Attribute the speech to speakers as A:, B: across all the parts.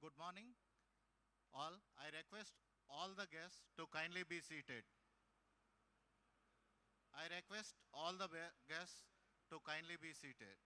A: good morning, all. I request all the guests to kindly be seated. I request all the guests to kindly be seated.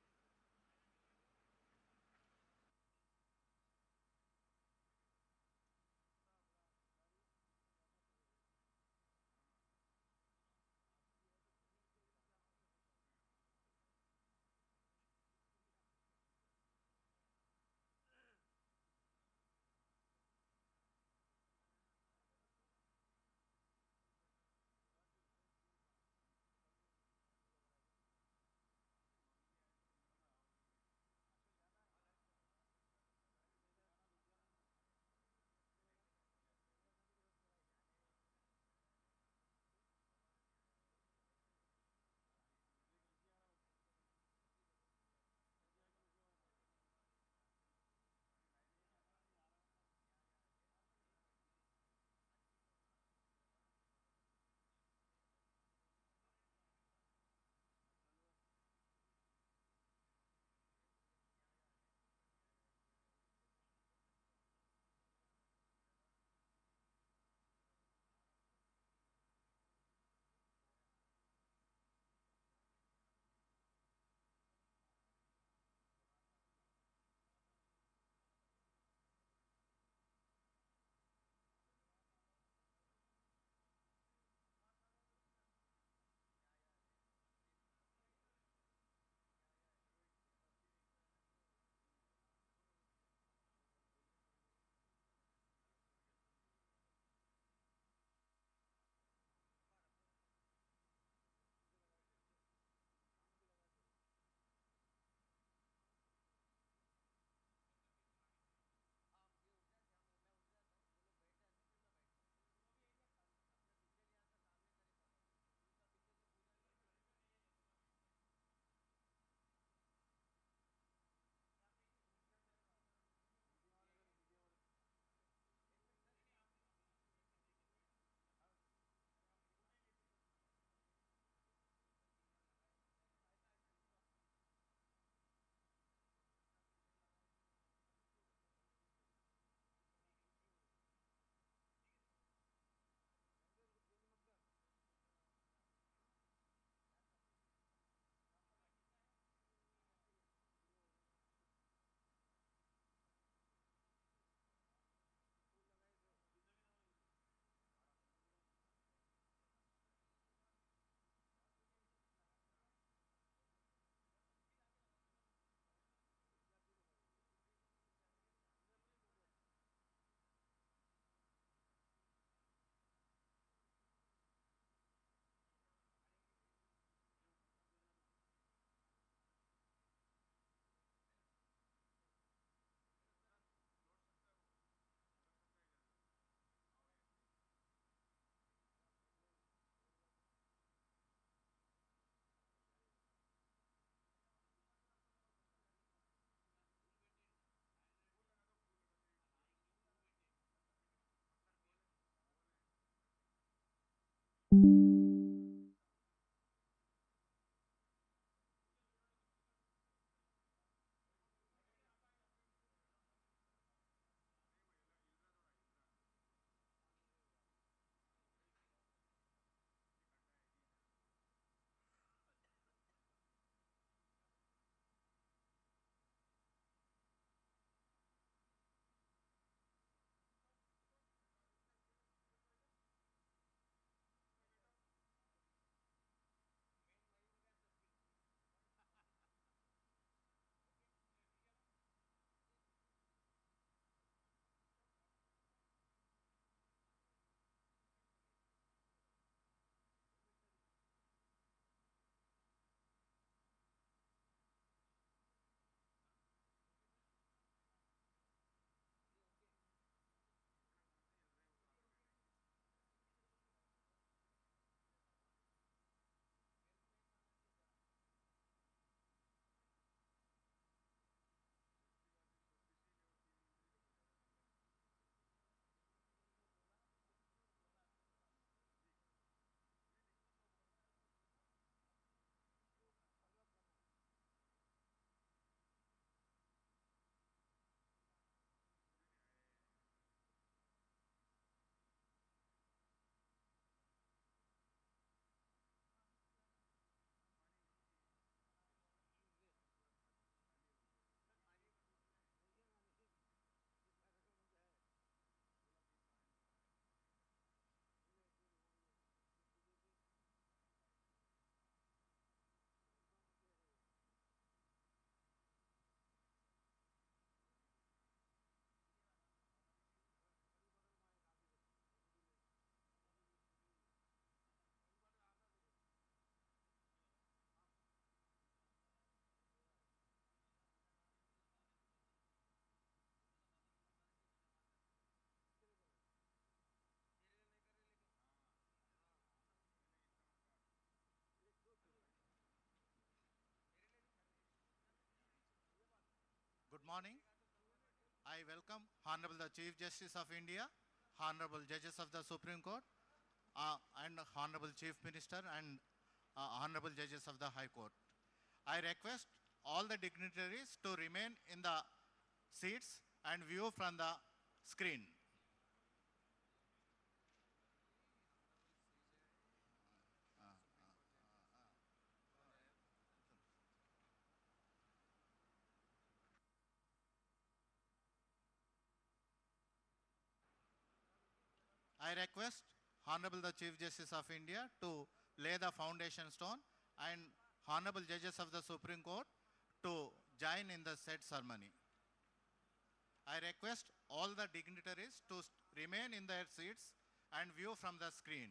A: morning. I welcome Honorable the Chief Justice of India, Honorable Judges of the Supreme Court, and Honorable Chief Minister and Honorable Judges of the High Court. I request all the dignitaries to remain in the seats and view from the screen. I request Honorable the Chief Justice of India to lay the foundation stone and Honorable Judges of the Supreme Court to join in the said ceremony. I request all the dignitaries to remain in their seats and view from the screen.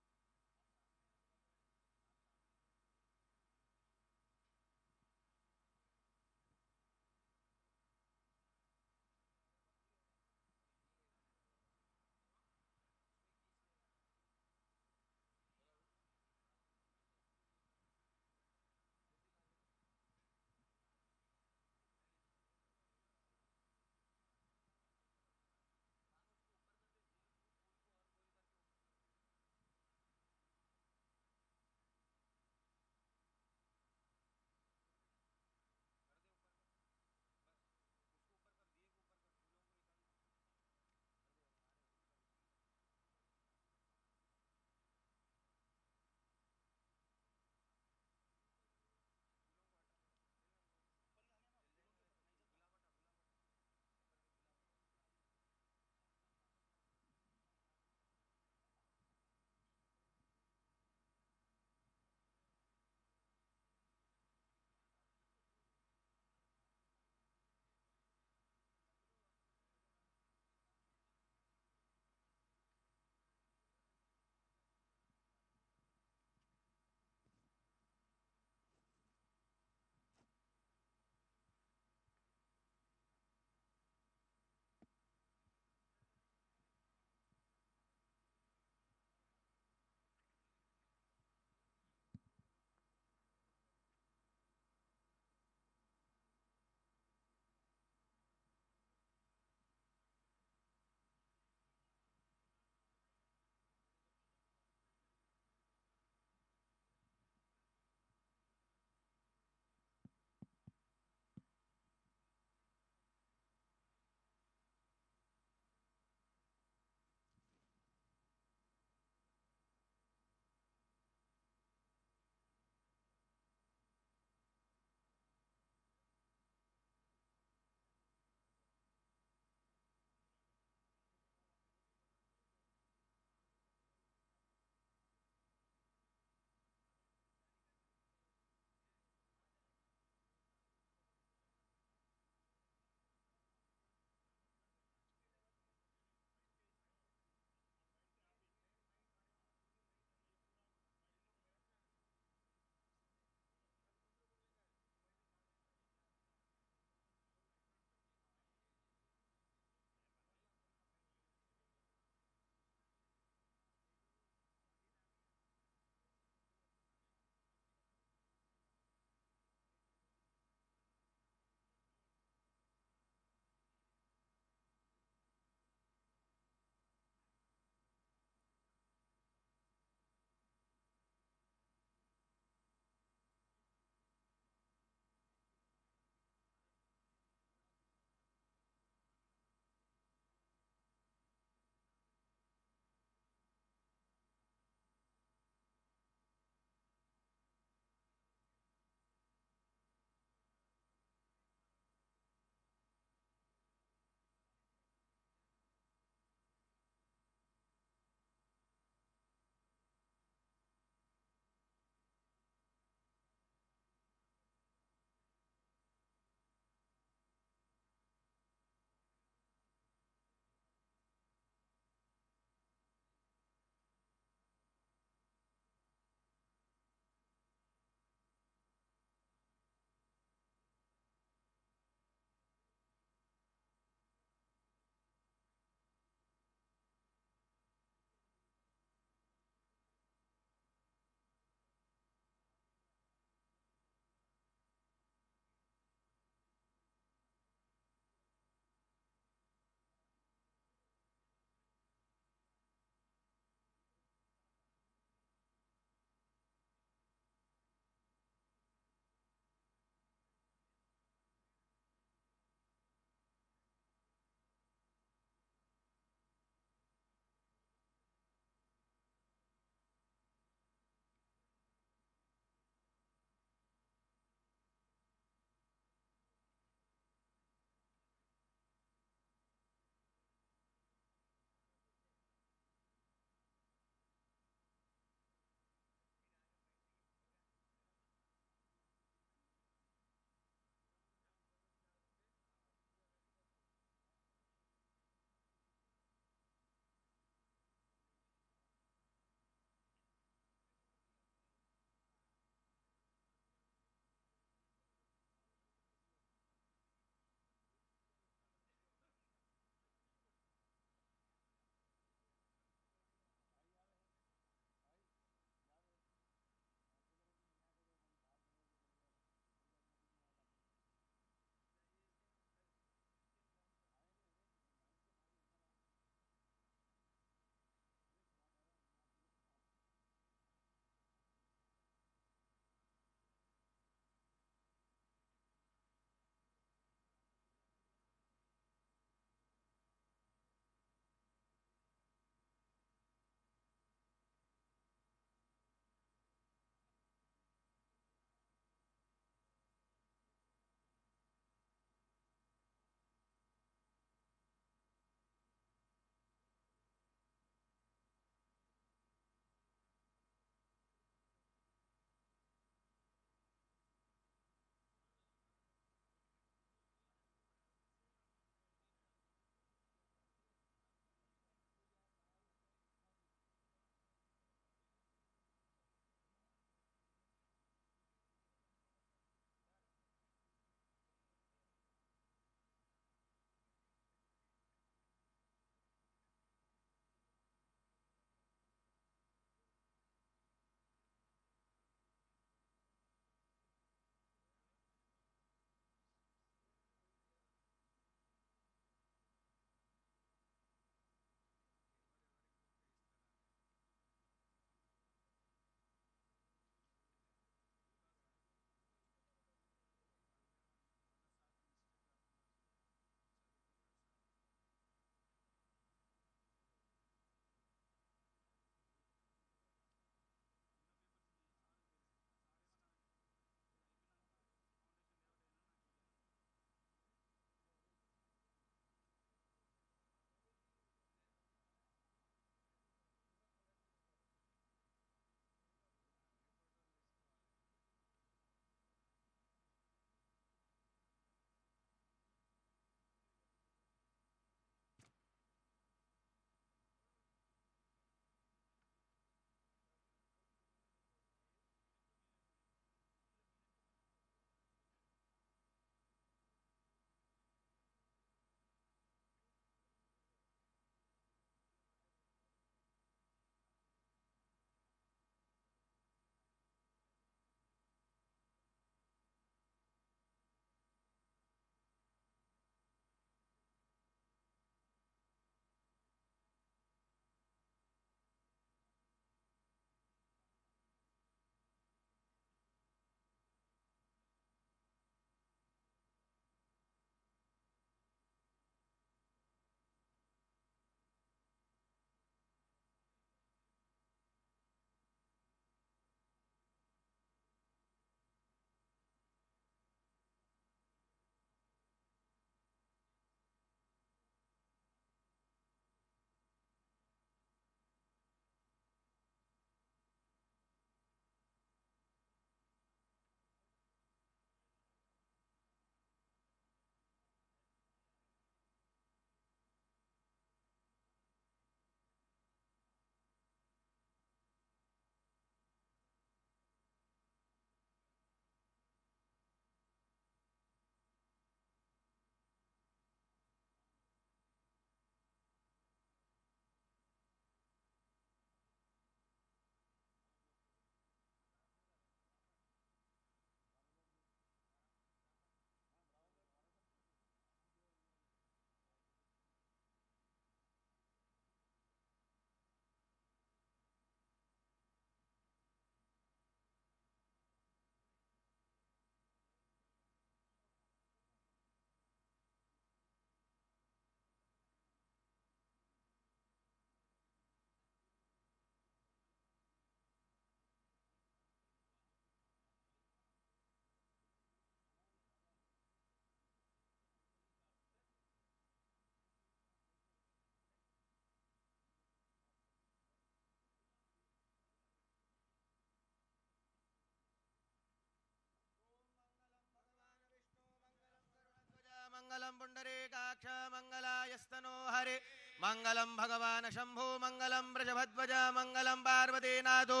B: मंगलम पुंडरीकाक्ष मंगलायस्तनो हरे मंगलम भगवान शंभो मंगलम वृषभध्वज मंगलम पार्वतीनाथो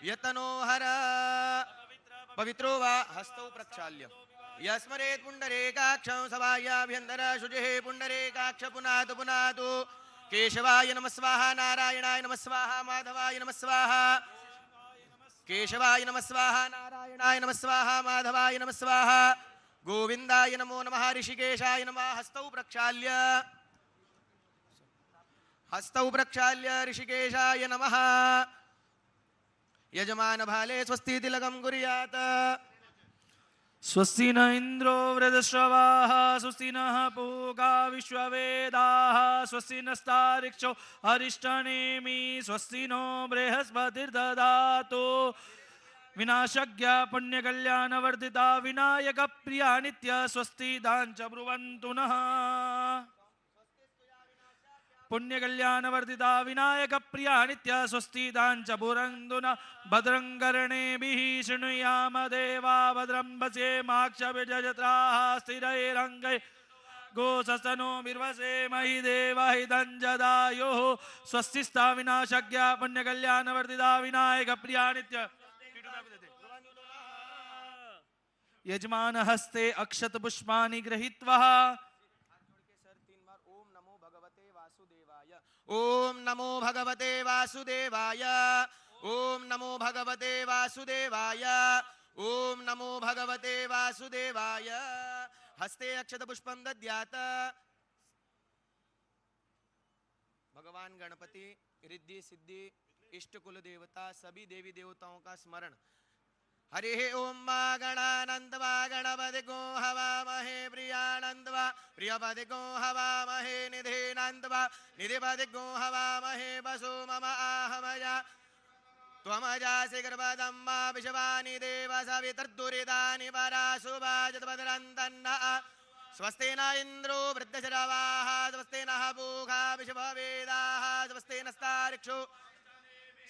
B: यतनो हर पवित्रो वा हस्तौ प्रक्षाल्य यस्मरेत् पुंडरीकाक्षं सभायाभ्यन्तरा शुचिः पुंडरीकाक्ष पुनातु पुनातु केशवाय नमः स्वाहा नारायणाय नमः स्वाहा माधवाय नमः स्वाहा केशवाय नमः स्वाहा नारायणाय नमः स्वाहा माधवाय नमः स्वाहा गोविंदाय नमो नमः ऋषिकेशाय नमः हस्तौ प्रक्षाल्य ऋषिकेशाय नमः यजमान भाले स्वस्ति तिलकं कुर्यात्
C: स्वस्ति न इंद्रो वृद्धश्रवाः स्वस्ति नः पूगा विश्ववेदाः स्वस्ति नस्तारिक्षो अरिष्टनेमि स्वस्ति नो बृहस्पतिर्दधातु विनाशज्ञ पुण्यकल्याणवर्धिता विनायक प्रिया नित्य स्वस्ति दाञ्च ब्रुवन्तु नः पुण्यकल्याणवर्धिता विनायक प्रिया नित्य स्वस्ति दाञ्च ब्रुवन्तु नः भद्रं कर्णेभिः शृणुयाम देवा भद्रं पश्येमाक्षभिर्यजत्राः स्थिरैरङ्गैः गोसस्तनो बिर्वसे महि देवहि दञ्जदायुः स्वस्तिस्ता विनाशज्ञ पुण्यकल्याणवर्धिता विनायक प्रिया नित्य यजमान हस्ते अक्षत पुष्पाणि गृहीत्वा
B: ओम नमो भगवते वासुदेवाय ओम नमो भगवते वासुदेवाय ओम नमो भगवते वासुदेवाय हस्ते अक्षत पुष्पम दद्यात भगवान गणपति रिद्धि सिद्धि इष्ट कुल देवता सभी देवी देवताओं का स्मरण हरि ओम मा गणानंदवा गणपति गो हवामहे प्रियानंदवा प्रियपति गो हवामहे निधिनंदवा निधिपति गो हवामहे वसो मम आहमया त्वमजासि गर्भदम्मा विश्वानि देव सवितर्दुरितानि पराशुभाजतपदरन्तन्नः स्वस्ति न इन्द्रो वृद्धश्रवाः स्वस्ति नः पूषा विश्ववेदाः स्वस्ति नस्तारिक्षो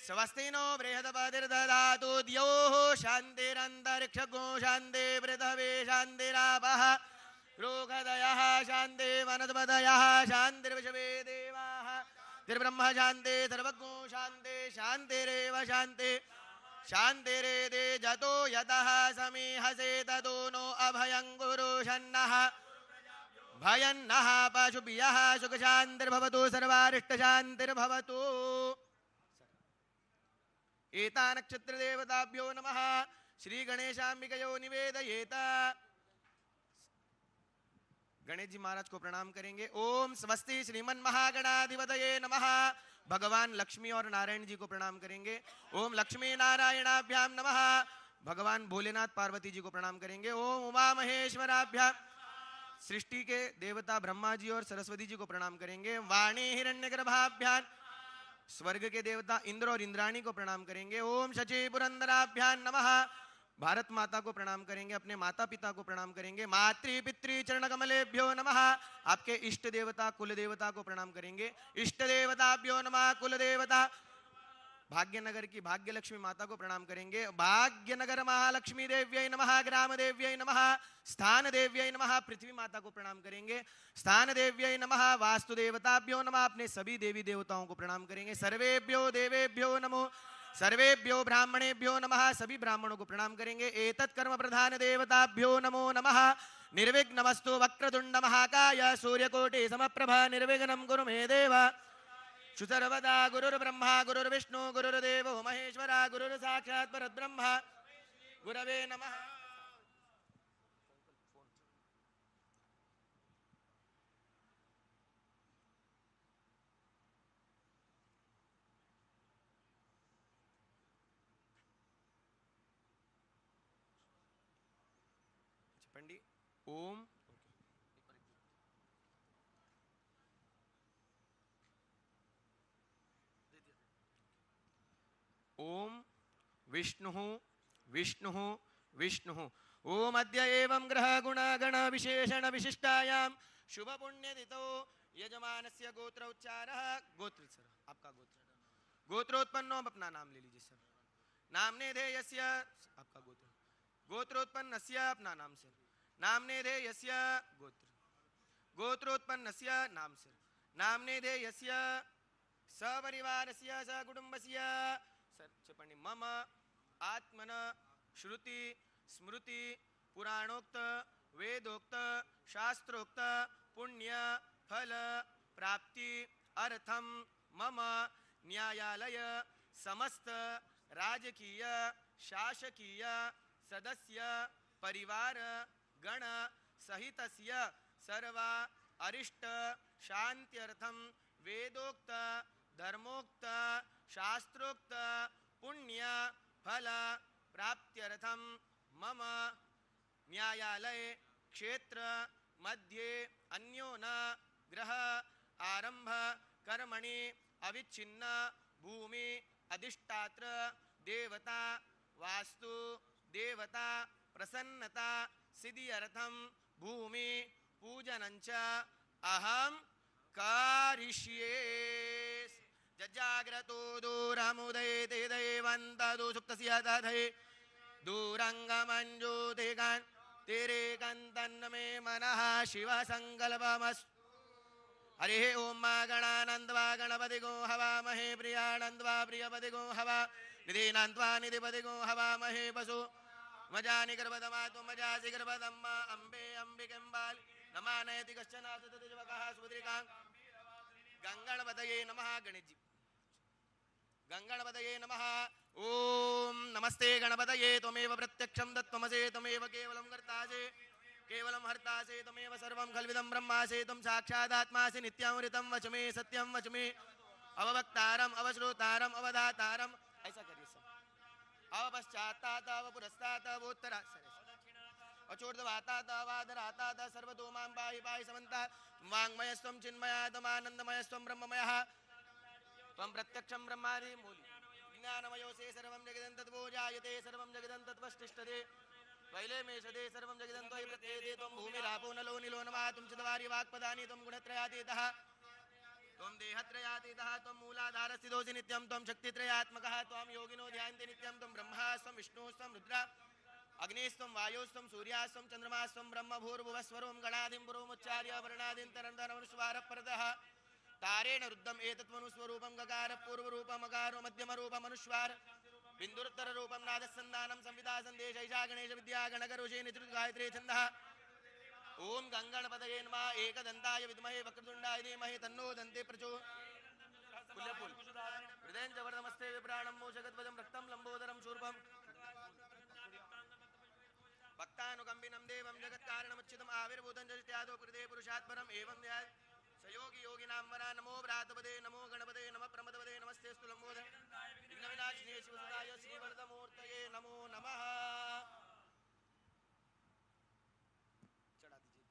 B: स्वस्ति नो बृहस्पतिर्दधातु द्यौः शान्तिरन्तरिक्षगो शान्ति पृथिवी शान्तिरापः लोकदयः शान्ति वनस्पतयः शान्तिर्विश्वे देवाः तिर्ब्रह्म शान्ति सर्वज्ञो शान्ति शान्तिरेव शान्ति शान्तिरेदे जतो यतः समीहसे ततो नो अभयं कुरु शन्नः भयन्नः पशुभ्यः सुखशान्तिर्भवतु सर्वारिष्टशान्तिर्भवतु एता नक्षत्र देवताभ्यो नमः श्री गणेशांबिकयो निवेदयेत गणेश जी महाराज को प्रणाम करेंगे। ओम स्वस्ति श्रीमन महागणाधिपतये नमः। भगवान लक्ष्मी और नारायण जी को प्रणाम करेंगे। ओम लक्ष्मी नारायणाभ्याम नमः। भगवान भोलेनाथ पार्वती जी को प्रणाम करेंगे। ओम उमा महेश्वराभ्याम सृष्टि के देवता ब्रह्मा जी और सरस्वती जी को प्रणाम करेंगे। वाणी हिरण्यगर्भाभ्याम स्वर्ग के देवता इंद्र और इंद्राणी को प्रणाम करेंगे। ओम शची पुरंदराभ्याम नमः। भारत माता को प्रणाम करेंगे, अपने माता पिता को प्रणाम करेंगे। मातृ पितृ चरण कमलेभ्यो नमः। आपके इष्ट देवता कुल देवता को प्रणाम करेंगे। इष्ट देवताभ्यो नमः। कुल देवता भाग्यनगर की भाग्य लक्ष्मी माता को प्रणाम करेंगे। भाग्यनगर महालक्ष्मी देव्यै नमः। ग्राम देव्यै नमः। स्थान देव्यै नमः। पृथ्वी माता को प्रणाम करेंगे। स्थान देव्यै नमः। वास्तु देवताभ्यो नमः। अपने सभी देवी देवताओं को प्रणाम करेंगे। सर्वेभ्यो देवेभ्यो नमो। सर्वेभ्यो ब्राह्मणेभ्यो नमः। सभी ब्राह्मणों को प्रणाम करेंगे। एतत् कर्म प्रधान देवताभ्यो नमो नमः। निर्विघ्नमस्तु वक्रतुंड महाकाय सूर्यकोटि समप्रभ निर्विघ्नं कुरु मे देव। सर्वदा गुरुर्ब्रह्मा गुरुर्विष्णु गुरुर्देवो महेश्वरा गुरुर्साक्षात् परब्रह्म गुरवे नमः। पंडित ओम ओम विष्णु विष्णु विष्णु। ओम अद्य एवं ग्रह गुण गण विशेषण विशिष्टायाम शुभ पुण्य दितो यजमानस्य गोत्र उच्चारः। गोत्र सर आपका गोत्रोत्पन्नो अपना नाम ले लीजिए सर। नामने धेयस्य आपका गोत्रोत्पन्नस्य अपना नाम सर। नामने धेयस्य गोत्र गोत्रोत्पन्नस्य नाम से नामने दे यस्य सपरिवारस्य सकुटुम्बस्य सर्चपणि मम आत्मन श्रुति स्मृति पुराणोक्त वेदोक्त शास्त्रोक्त पुण्य फल प्राप्ति अर्थम मम न्यायालय समस्त राजकीय शासकीय सदस्य परिवार गण सहितस्य सर्वा अरिष्ट शांत्यर्थम वेदोक्त धर्मोक्त शास्त्रोक्त पुण्य फल प्राप्त्यर्थम मम न्यायालय क्षेत्र मध्ये अन्योन ग्रह आरंभ कर्मणि अविच्छिन्न भूमि अधिष्ठात्र देवता वास्तु देवता प्रसन्नता सिद्ध्यर्थम भूमि पूजनञ्च अहम कारिष्ये जजाग्रतो दूरमुदयते दैवन्तदु सुप्तस्य तथे दूरङ्गमञ्जोते कान् तेरे कन्तन्न मे मनः शिव संकल्पमस्तु हरिः ओम गणानन्द्वा गणपतिगो हवामहे प्रियानन्द्वा प्रियपतिगो हवा निधिनन्द्वा निधिपतिगो हवामहे पशु मजानि गर्भदमा तु मजासि गर्भदम्मा अम्बे अम्बिकेम्बालि नमानयति कश्चन सुततिजवकः सुभद्रिकां गङ्गणपतये नमः गणेशजी गङ्गणपतये नमः ओम नमस्ते गणपतये त्वमेव प्रत्यक्षं दत्त्वमसि त्वमेव केवलं कर्तासि केवलं हर्तासि त्वमेव सर्वं खल्विदं ब्रह्मासि त्वं साक्षादात्मासि नित्यमृतं वचमे सत्यं वचमे अववक्तारम् अवश्रोतारम् अवधातारम् ऐसा करिए सब अवपश्चात्तात अवपुरस्तात अवोत्तरा अचोर्ध्वातात अवादरातात सर्वतो मां पाहि पाहि समन्ता वाङ्मयस्त्वं चिन्मयात्मानन्दमयस्त्वं ब्रह्ममयः त्वं प्रत्यक्षं ब्रह्मादि मूलि ज्ञानमयोऽसि सर्वं जगदं तद्वो जायते सर्वं जगदं तद्वष्टिष्ठते वैले मे सदे सर्वं जगदं त्वयि प्रत्येते त्वं भूमिरापो नलो निलो नमः त्वं चत्वारि वाक्पदानि त्वं गुणत्रयातीतः त्वं देहत्रयातीतः त्वं मूलाधारस्थितोऽसि नित्यं त्वं शक्तित्रयात्मकः त्वं योगिनो ध्यायन्ति नित्यं त्वं ब्रह्मास्त्वं विष्णुस्त्वं रुद्रा अग्निस्त्वं वायुस्त्वं सूर्यास्त्वं चन्द्रमास्त्वं ब्रह्म भूर्भुवस्वरों गणादिं पुरोमुच्चार्य वर्णादिं तरन्तरमनुस्वारपरतः तारेण रुद्धम् एतत्मनुस्वरूपं गकार पूर्वरूपम् अकारो मध्यमरूपम् अनुस्वार बिन्दुरुत्तर रूपं नादसंधानं संविदा संदेश ईशा गणेश विद्या गणकरुषे नित्युत गायत्री छन्दः ओम गंगणपतये नमः एकदन्ताय विद्महे वक्रतुण्डाय धीमहि तन्नो दन्ते प्रचोदयात् कुल्यपुल हृदयं च वरदमस्ते विप्राणं मोषगध्वजं रक्तं लम्बोदरं शूर्पं भक्तानुकम्बिनं देवं जगत्कारणमुच्चितम् आविर्भूतं च इत्यादो कृते पुरुषात् परम् एवं ध्यात् सयोगी योगिनां वरा नमो व्रातपदे नमो गणपते नमः प्रमदपदे नमस्तेस्तु लम्बोदर विघ्नविनाशिने शिवसुताय श्रीवरदमूर्तये नमो नमः चढ़ा दीजिए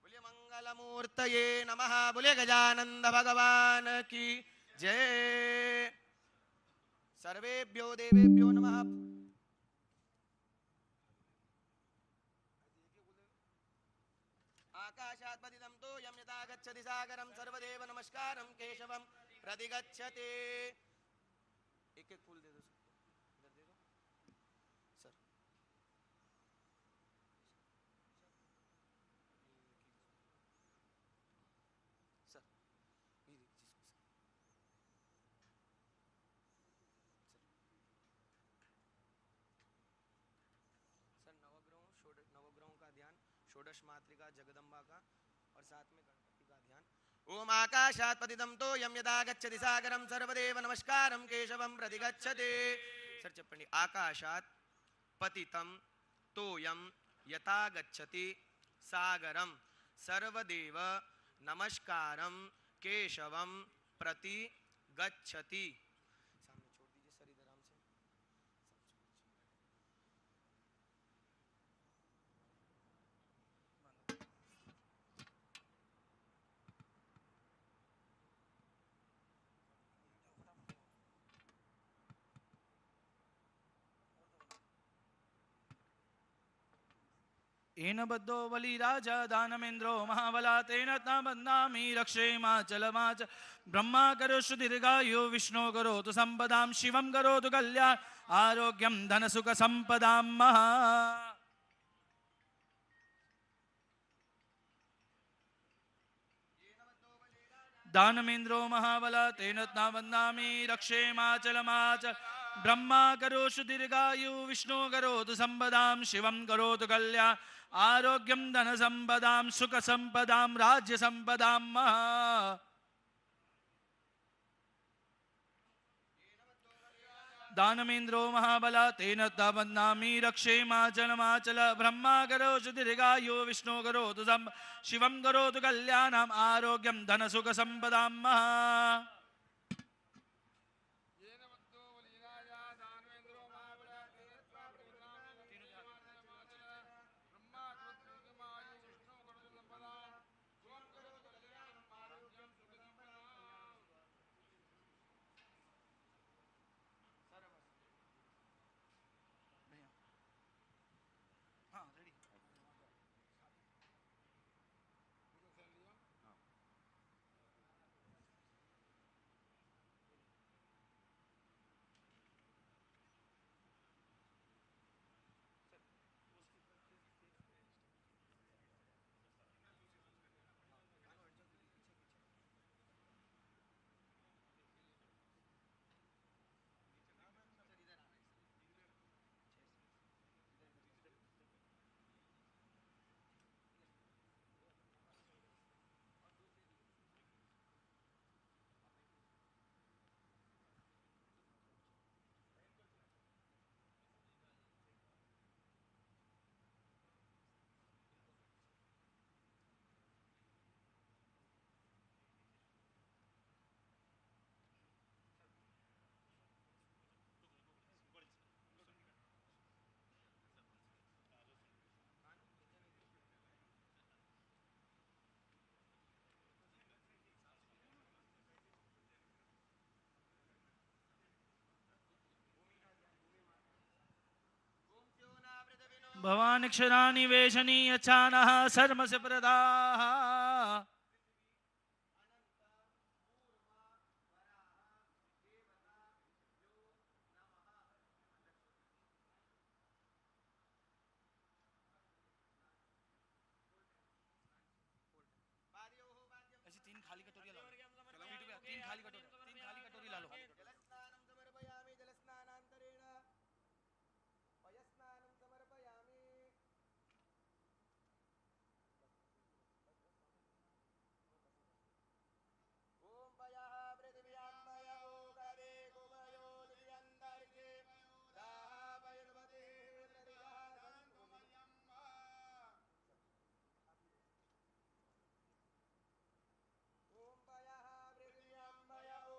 B: बोलिए मंगलमूर्तये नमः बोलिए गजानंद भगवान की जय सर्वेभ्यो देवेभ्यो नमः आकाशात् पतितं तोयं यथा गच्छति सागरं सर्वदेव नमस्कारं केशवं प्रतिगच्छते एक एक फूल दे दो इधर दे दो सर सर नवग्रहों का ध्यान षोडश मातृका जगदम्बा का और साथ में गणपति का ध्यान ओम आकाशात् पतितं तोयं यथा गच्छति सागरं सर्वदेव नमस्कारं केशवं प्रतिगच्छते सर चप्पणी आकाशात् पतितं तोयं यथा गच्छति सागरं सर्वदेव नमस्कारं केशवं प्रति गच्छति सामने छोड़ दीजिए सर इधर आराम से
C: येन बद्धो बलिराजा दानमेन्द्रो महाबला तेन बन्धामि रक्षेमाचलमाच ब्रह्मा करोषु दीर्घायु विष्णु करोतु संपदां शिवं करोतु कल्याण आरोग्यं धनसुख संपदां महा दानमेन्द्रो महाबल तेन न वन्दामि रक्षेमाचलमाचल ब्रह्मा करोषु दीर्घायु विष्णु करोतु संपदां शिवं करोतु कल्याण आरोग्यं धन संपदां सुख संपदां राज्य संपदां दानमेन्द्रो महाबल तेन तवन्नामि रक्षेमाचलमाचल ब्रह्मा करोषु दीर्घायु विष्णु करोतु शिवं करोतु कल्याणम् आरोग्यं धन सुख संपदां भवान् क्षराणि वेशनी यच्छानः सर्वस्य प्रदाः ऐसी तीन खाली कटोरी ला लो तीन खाली कटोरी ला लो
B: जलस्नानं समर्पयामि जलस्नानान्तरेण पयस्नानं समर्पयामि ॐ पयः पृथिव्यां पयो गरे कुमयो दिव्यन्तरिक्षे दाः पयुर्मते प्रतिघाः ॐ पयः पृथिव्यां पयो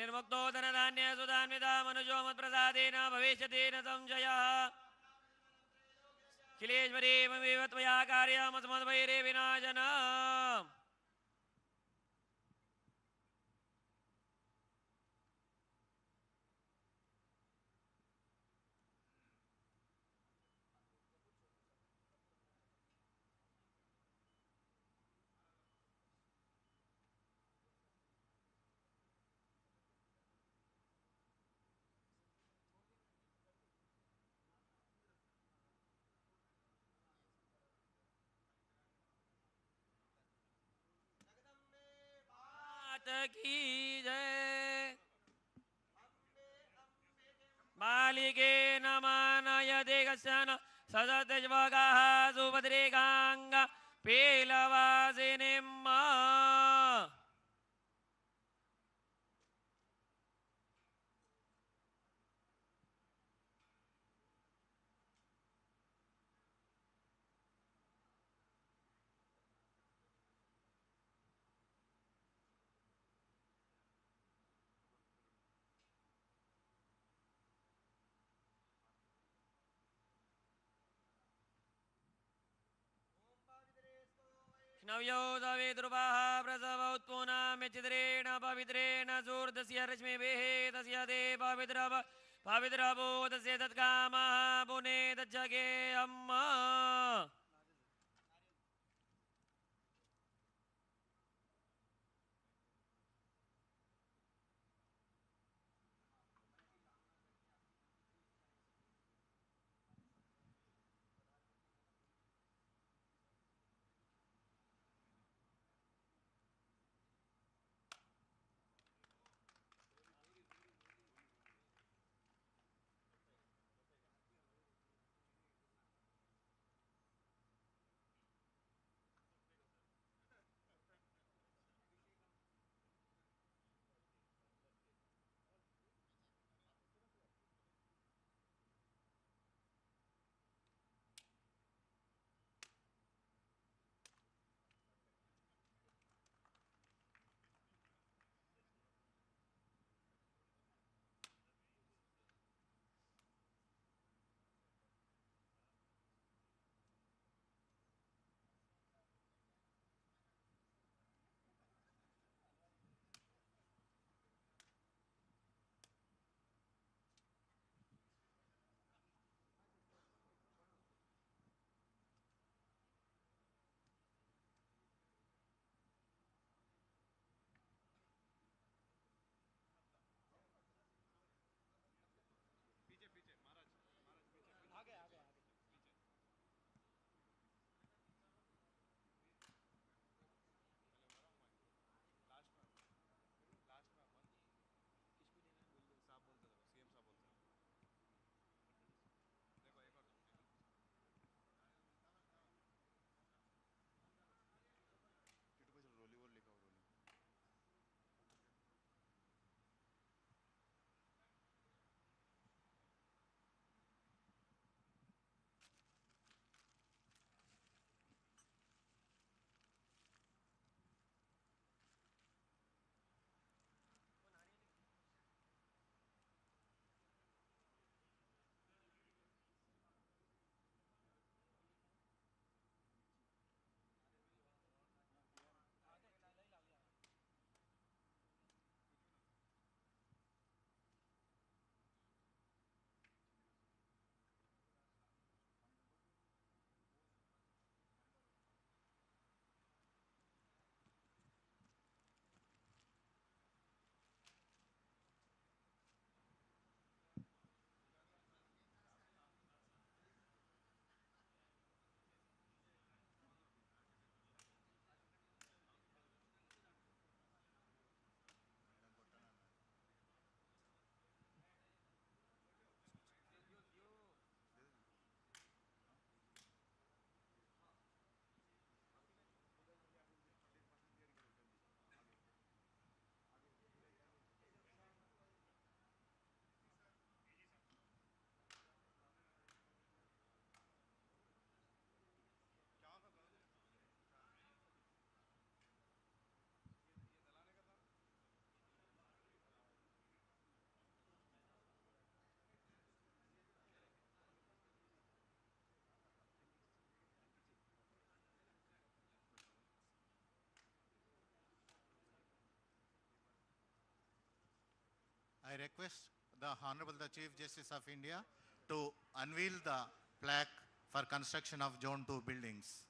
D: विनिर्मुक्तो धनधान्य सुधान्विता मनुजो मत्प्रसादेन भविष्यति न संशयः किलेश्वरी ममेव त्वया कार्यमस्मद्वैरे विनाशन की जय बालिके नमानय देगशन सदतज्वगाः सुभद्रेकाङ्ग पेलवासिनिम्म नव्यो सविद्रुवाः प्रसव उत्पूना मेचिद्रेण पवित्रेण सूर्धस्य रश्मिभिः तस्य ते पवित्रभो तस्य तत्कामः पुने तज्जगे अम्मा
A: I request the Honorable the Chief Justice of India to unveil the plaque for construction of Zone 2 buildings.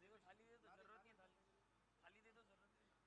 D: हिंदुआने के कोई फायदा नहीं है, बड़े भगवानों का जूते पहनते हैं क्या। सीमेंट वो सर चले गए वहाँ से पहले ही चले गए, वो नारियल पता महाराज नारियल हटा दो, इधर देखो थाली दे दो, जरूरत नहीं है थाली, थाली दे दो जरूरत नहीं है।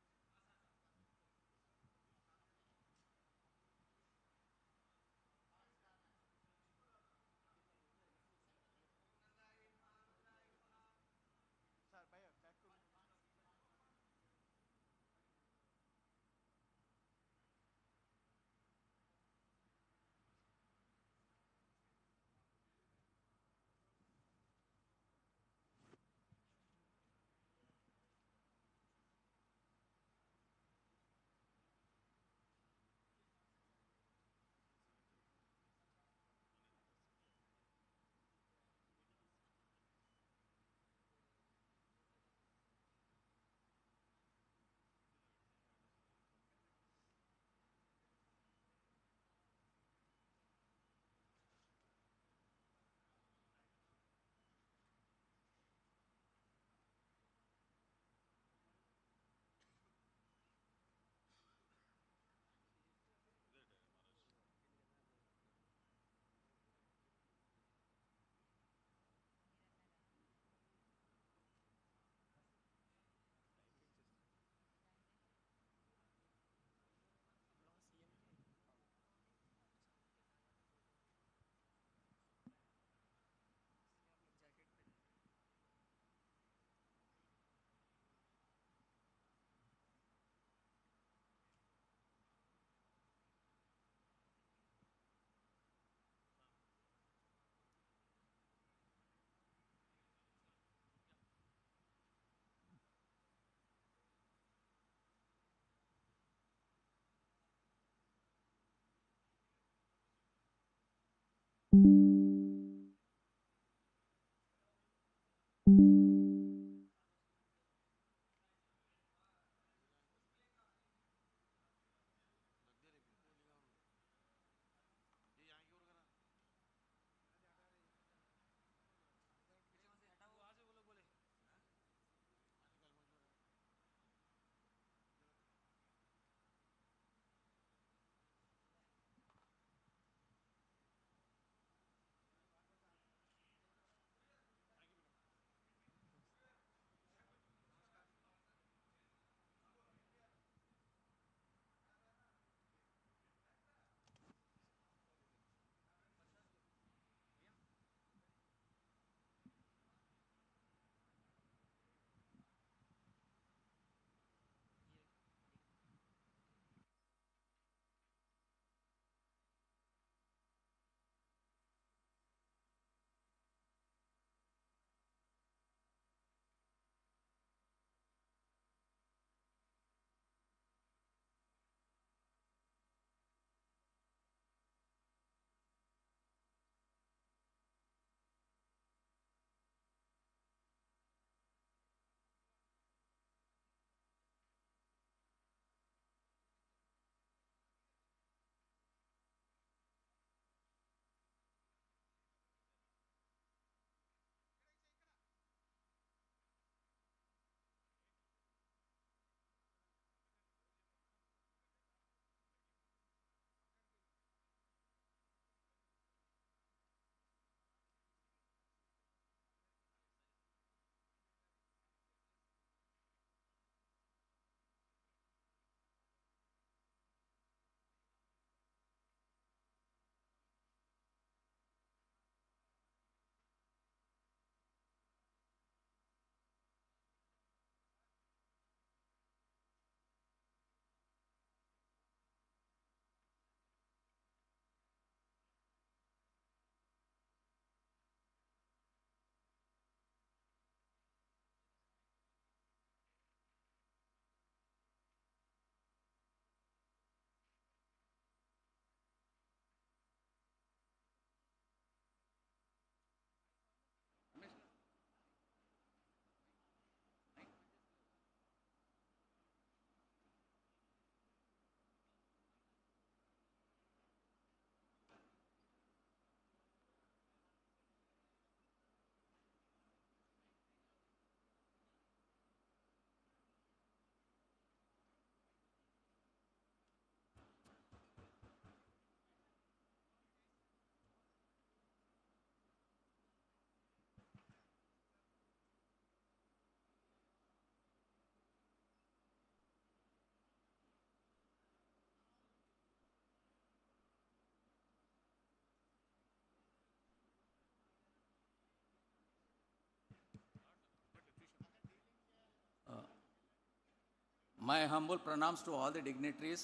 E: My humble pranams to all the dignitaries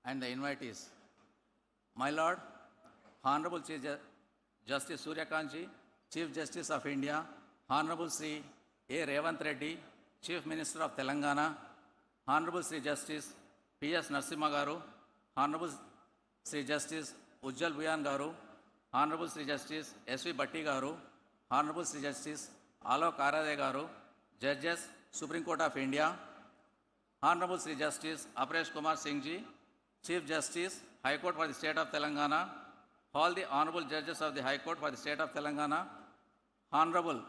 E: and the invitees. My Lord, Honorable Chief Justice Surya Kanji, Chief Justice of India, Honorable Sri A. Revant Reddy, Chief Minister of Telangana, Honorable Sri Justice P.S. Narasimha Garu, Honorable Sri Justice Ujjal Buyan Garu, Honorable Sri Justice S.V. Bhatti Garu, Honorable Sri Justice Alok Arade Garu, Judges, Supreme Court of India, Honorable Sri Justice Aparesh Kumar Singh Ji, Chief Justice, High Court for the State of Telangana, all the Honorable Judges of the High Court for the State of Telangana, Honorable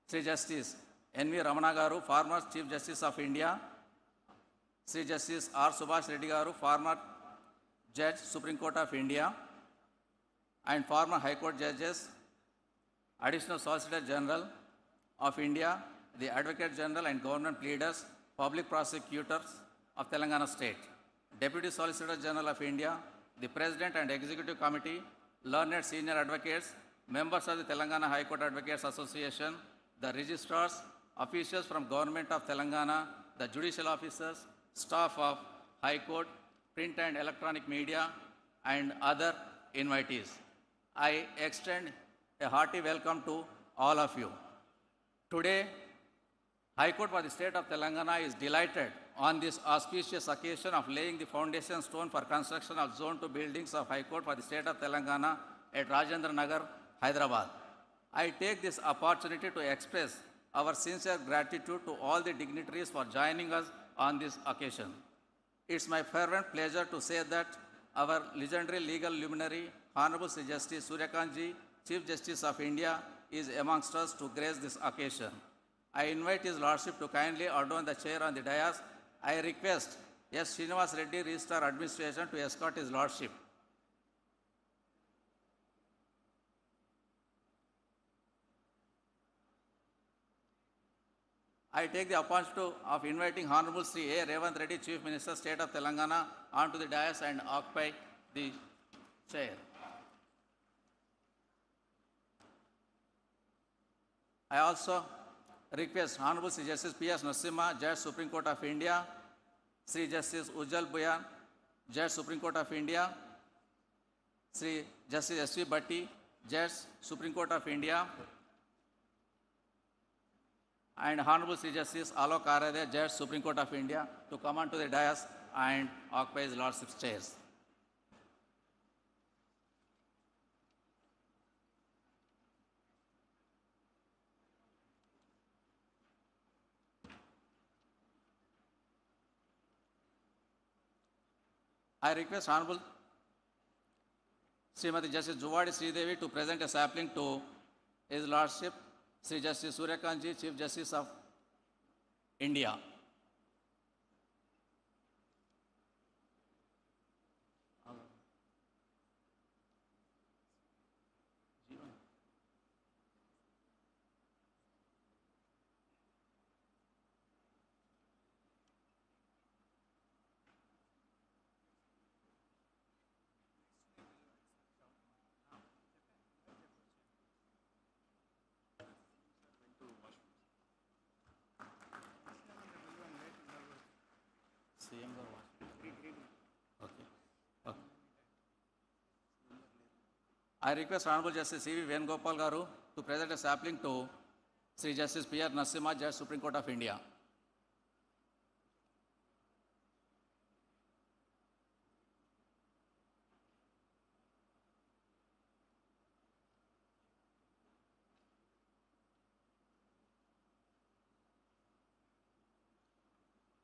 E: Sri Justice N.V. Ramana Garu, former Chief Justice of India, Sri Justice R. Subhash Reddy Garu, former Judge, Supreme Court of India, and former High Court Judges, Additional Solicitor General of India, the Advocate General and Government Pleaders, Public Prosecutors of Telangana State, Deputy Solicitor General of India, the President and Executive Committee, learned senior advocates, members of the Telangana High Court Advocates Association, the registrars, officials from Government of Telangana, the judicial officers, staff of High Court, print and electronic media, and other invitees. I extend a hearty welcome to all of you. Today, High Court for the State of Telangana is delighted on this auspicious occasion of laying the foundation stone for construction of Zone-II buildings of High Court for the State of Telangana at Rajendra Nagar, Hyderabad. I take this opportunity to express our sincere gratitude to all the dignitaries for joining us on this occasion. It's my fervent pleasure to say that our legendary legal luminary, Honorable Sri Justice Surya Kanji, Chief Justice of India, is amongst us to grace this occasion. I invite His Lordship to kindly adorn the chair on the dais. I request S. Srinivas Reddy, Registrar Administration, to escort His Lordship. I take the opportunity of inviting Honorable Sri A. Revant Reddy, Chief Minister, State of Telangana, onto the dais and occupy the chair. I also request Honorable Sri Justice P.S. Narasimha, Judge, Supreme Court of India, Sri Justice Ujjal Buyan, Judge, Supreme Court of India, Sri Justice S.V. Bhatti, Judge, Supreme Court of India, and Honorable Sri Justice Alok Arade, Judge, Supreme Court of India, to come onto the dais and occupy His Lordship's chairs. I request Honorable Srimati Justice Juvadi Sridevi to present a sapling to His Lordship, Sri Justice Surya Kanji, Chief Justice of India. I request Honorable Justice C.V. Venugopal Garu to present a sapling to Sri Justice P.R. Narasimha, Judge, Supreme Court of India.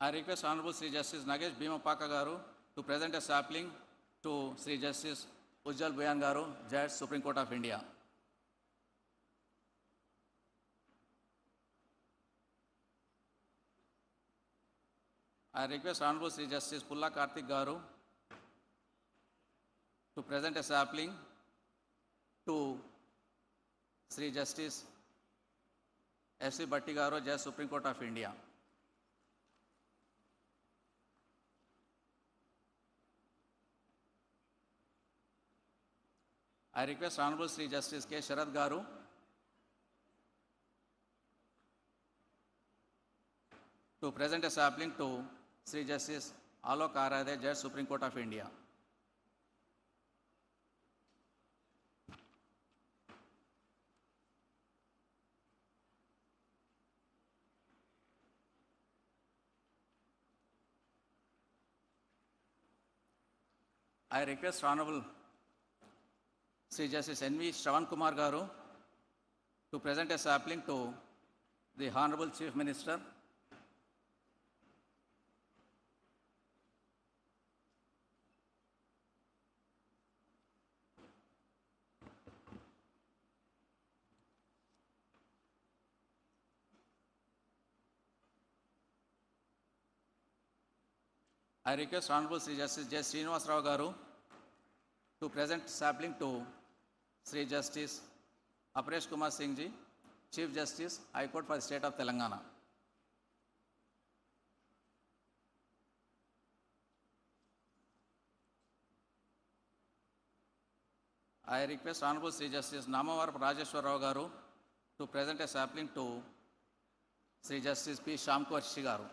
E: I request Honorable Sri Justice Nagesh Bhimapaka Garu to present a sapling to Sri Justice Ujjal Buyan Garu, Judge, Supreme Court of India. I request Honorable Sri Justice Pulla Karthik Garu to present a sapling to Sri Justice S.V. Bhatti Garu, Judge, Supreme Court of India. I request Honorable Sri Justice K. Sharad Garu to present a sapling to Sri Justice Alok Aradhe, Judge, Supreme Court of India. I request Honorable Sri Justice N.V. Shravan Kumar Garu to present a sapling to the Honorable Chief Minister. I request Honorable Sri Justice J. Srinivas Rao Garu to present sapling to Sri Justice Aparesh Kumar Singh Ji, Chief Justice, High Court for the State of Telangana. I request Honorable Sri Justice Namavaram Rajeshwar Rao Garu to present a sapling to Sri Justice P. Shamkar Garu.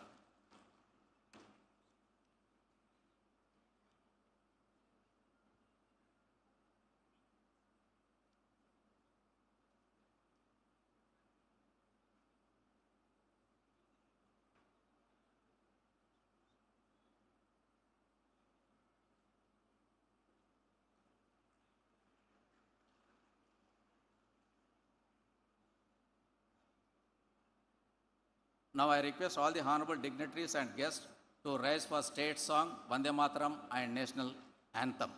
E: Now I request all the honorable dignitaries and guests to rise for state song, Vande Mataram and national anthem.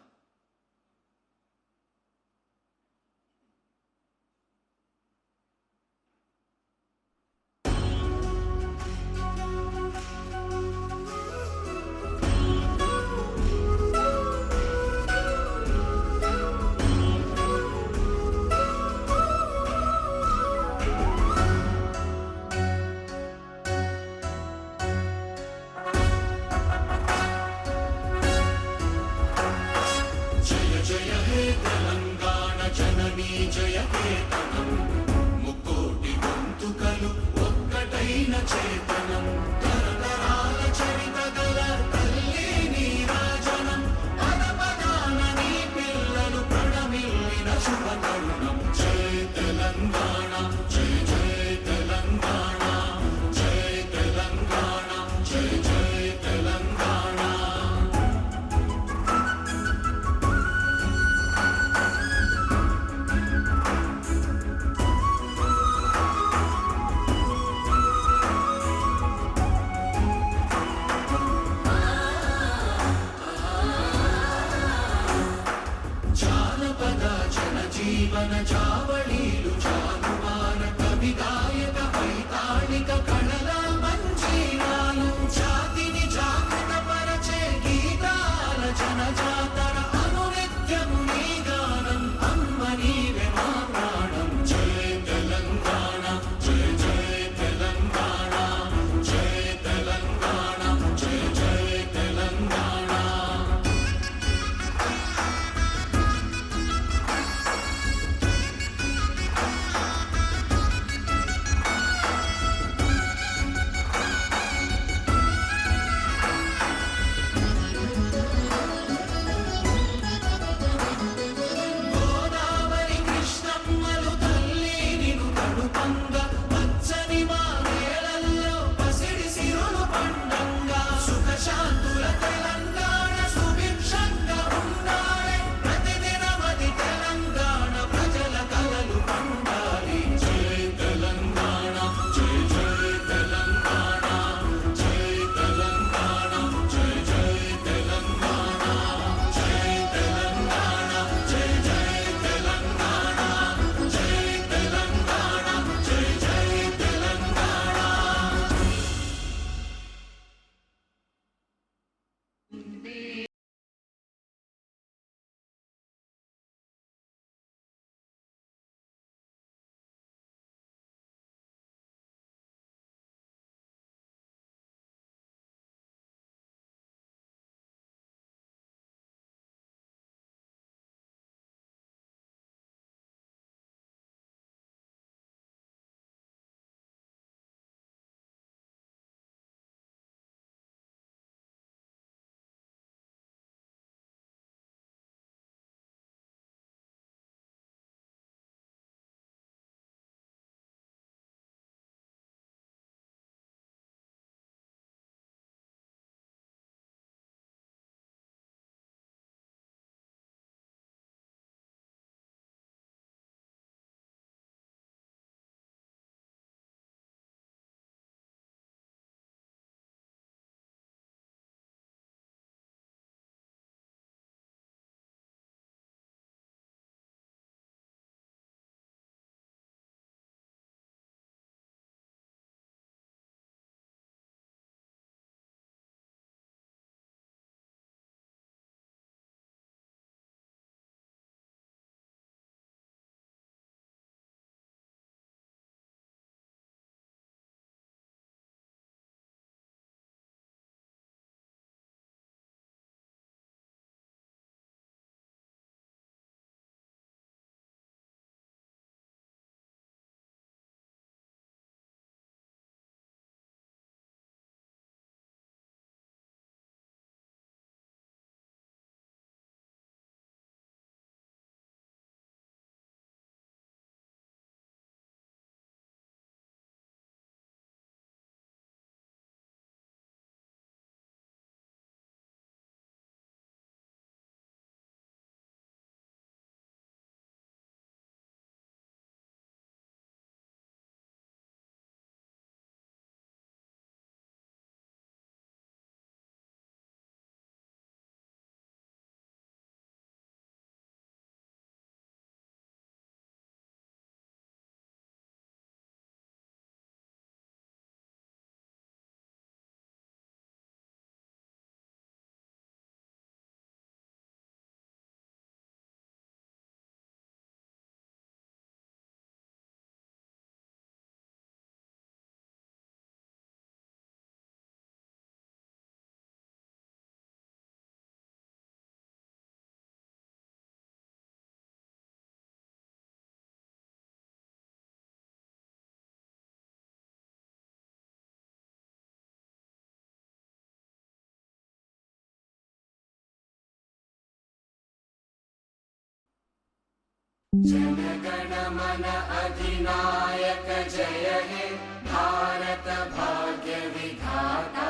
F: जनगण मन अधिनायक जय हे भारत भाग्य विधाता।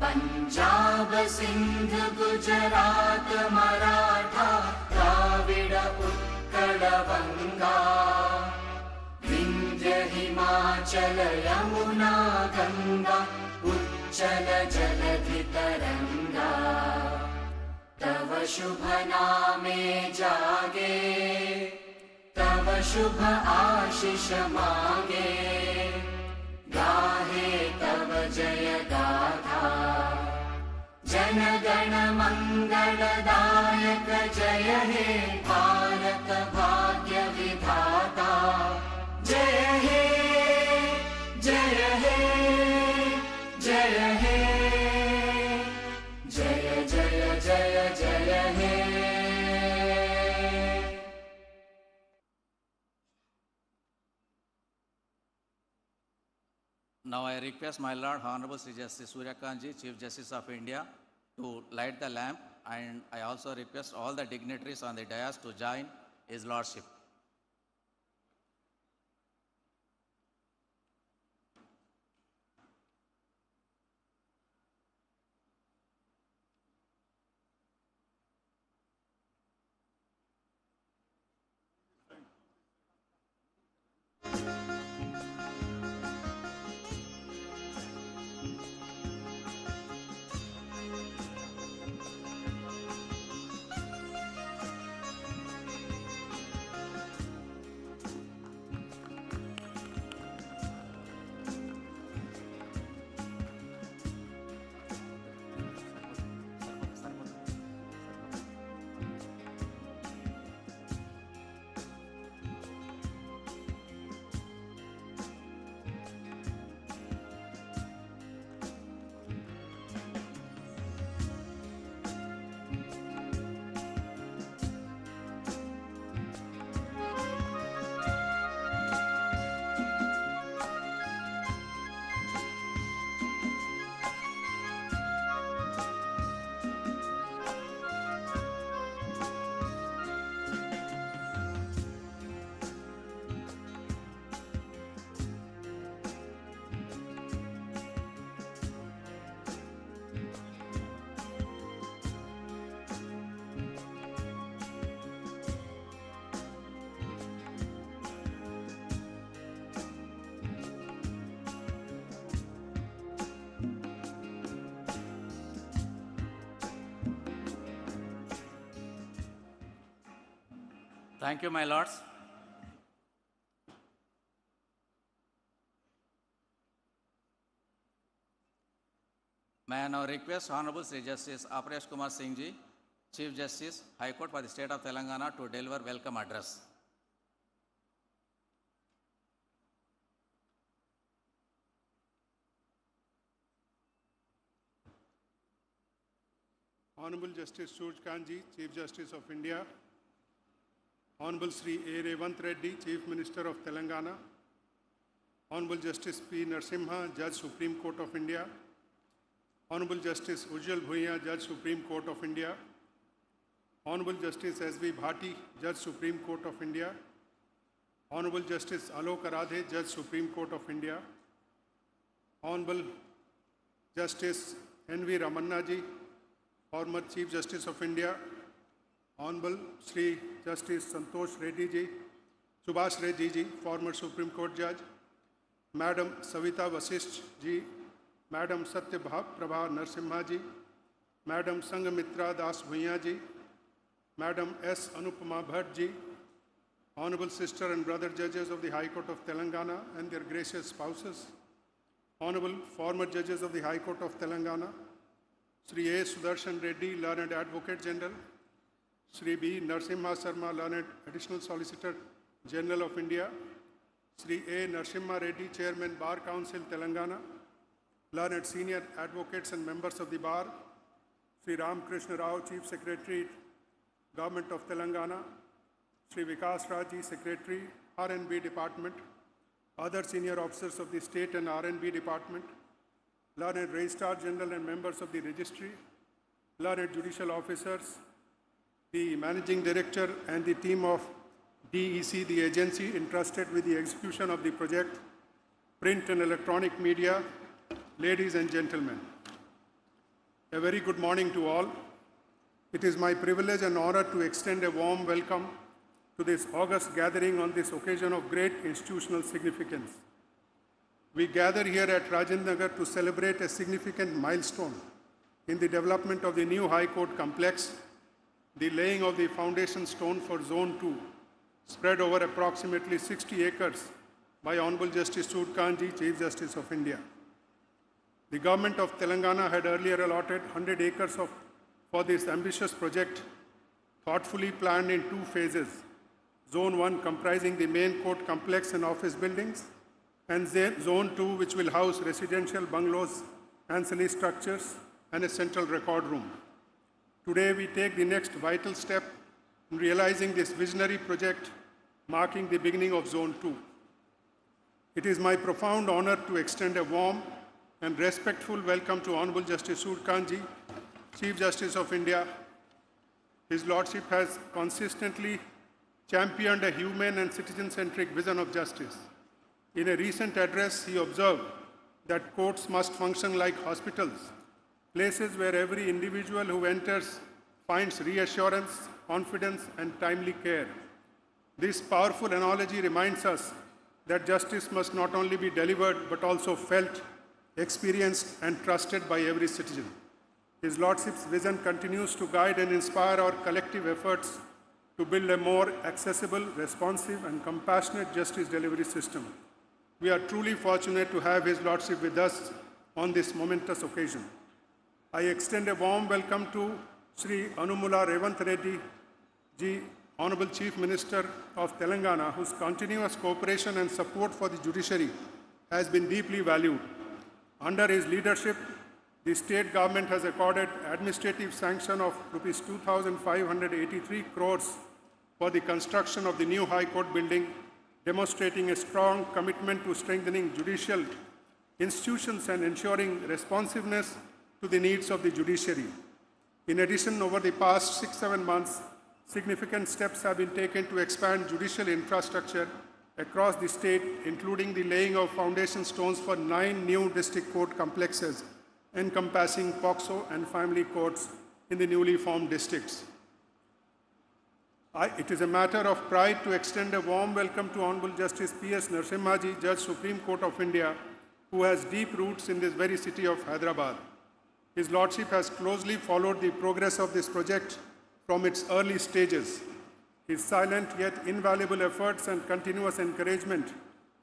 F: पंजाब सिंध गुजरात मराठा द्राविड उत्कल बंगा। विंध्य हिमाचल यमुना गंगा उच्चल जलधि तरंगा। तव शुभ नामे जागे तव शुभ आशीष मांगे। गाहे तव जय गाथा जन गण मंगलदायक जय हे भारत भाग्य विधाता। जय हे जय हे जय हे जय जय जय जय हे।
E: Now I request my Lord Honorable Sri Justice Surya Kanji, Chief Justice of India, to light the lamp, and I also request all the dignitaries on the dais to join His Lordship. Thank you, my lords. May I now request Honorable Sri Justice Aparesh Kumar Singh Ji, Chief Justice, High Court for the State of Telangana, to deliver welcome address.
G: Honorable Justice Surya Kanji, Chief Justice of India, Honorable Sri A. Revant Reddy, Chief Minister of Telangana, Honorable Justice P. Narasimha, Judge Supreme Court of India, Honorable Justice Ujjwal Bhuiya, Judge Supreme Court of India, Honorable Justice S.V. Bhati, Judge Supreme Court of India, Honorable Justice Alok Aradhe, Judge Supreme Court of India, Honorable Justice N.V. Ramanna Ji, former Chief Justice of India, Hon'ble Sri Justice Santosh Reddy Ji, Subhash Reddy Ji, former Supreme Court Judge, Madam Savita Vasisht Ji, Madam Satya Prabha Narasimha Ji, Madam Sangamitra Das Bhuiya Ji, Madam S. Anupama Bhatt Ji, Honorable Sister and Brother Judges of the High Court of Telangana and their gracious spouses, Honorable former Judges of the High Court of Telangana, Sri A. Sudarshan Reddy, Learned Advocate General, Sri B. Narasimha Sarma, Learned Additional Solicitor General of India, Sri A. Narasimha Reddy, Chairman Bar Council Telangana, Learned Senior Advocates and Members of the Bar, Sri Ram Krishna Rao, Chief Secretary, Government of Telangana, Sri Vikas Raji, Secretary, R&B Department, other senior officers of the State and R&B Department, Learned Registrar General and members of the Registry, Learned Judicial Officers, the Managing Director and the team of DEC, the agency entrusted with the execution of the project, print and electronic media, ladies and gentlemen. A very good morning to all. It is my privilege and honor to extend a warm welcome to this august gathering on this occasion of great institutional significance. We gather here at Rajendra Nagar to celebrate a significant milestone in the development of the new High Court complex, the laying of the foundation stone for Zone-II, spread over approximately 60 acres by Honorable Justice Sood-Kanji, Chief Justice of India. The government of Telangana had earlier allotted 100 acres for this ambitious project, thoughtfully planned in 2 phases. Zone 1 comprising the main court complex and office buildings, and Zone 2 which will house residential bungalows, ancillary structures, and a central record room. Today we take the next vital step in realizing this visionary project, marking the beginning of Zone 2. It is my profound honor to extend a warm and respectful welcome to Honorable Justice Sood-Kanji, Chief Justice of India. His Lordship has consistently championed a humane and citizen-centric vision of justice. In a recent address, he observed that courts must function like hospitals, places where every individual who enters finds reassurance, confidence, and timely care. This powerful analogy reminds us that justice must not only be delivered but also felt, experienced, and trusted by every citizen. His Lordship's vision continues to guide and inspire our collective efforts to build a more accessible, responsive, and compassionate justice delivery system. We are truly fortunate to have His Lordship with us on this momentous occasion. I extend a warm welcome to Sri Anumula Revanth Reddy Ji, Honorable Chief Minister of Telangana, whose continuous cooperation and support for the judiciary has been deeply valued. Under his leadership, the state government has accorded administrative sanction of Rs 2,583 crores for the construction of the new High Court building, demonstrating a strong commitment to strengthening judicial institutions and ensuring responsiveness to the needs of the judiciary. In addition, over the past 6-7 months, significant steps have been taken to expand judicial infrastructure across the state, including the laying of foundation stones for 9 new district court complexes encompassing POCSO and family courts in the newly formed districts. It is a matter of pride to extend a warm welcome to Honorable Justice P.S. Narasimhaji, Judge Supreme Court of India, who has deep roots in this very city of Hyderabad. His Lordship has closely followed the progress of this project from its early stages. His silent yet invaluable efforts and continuous encouragement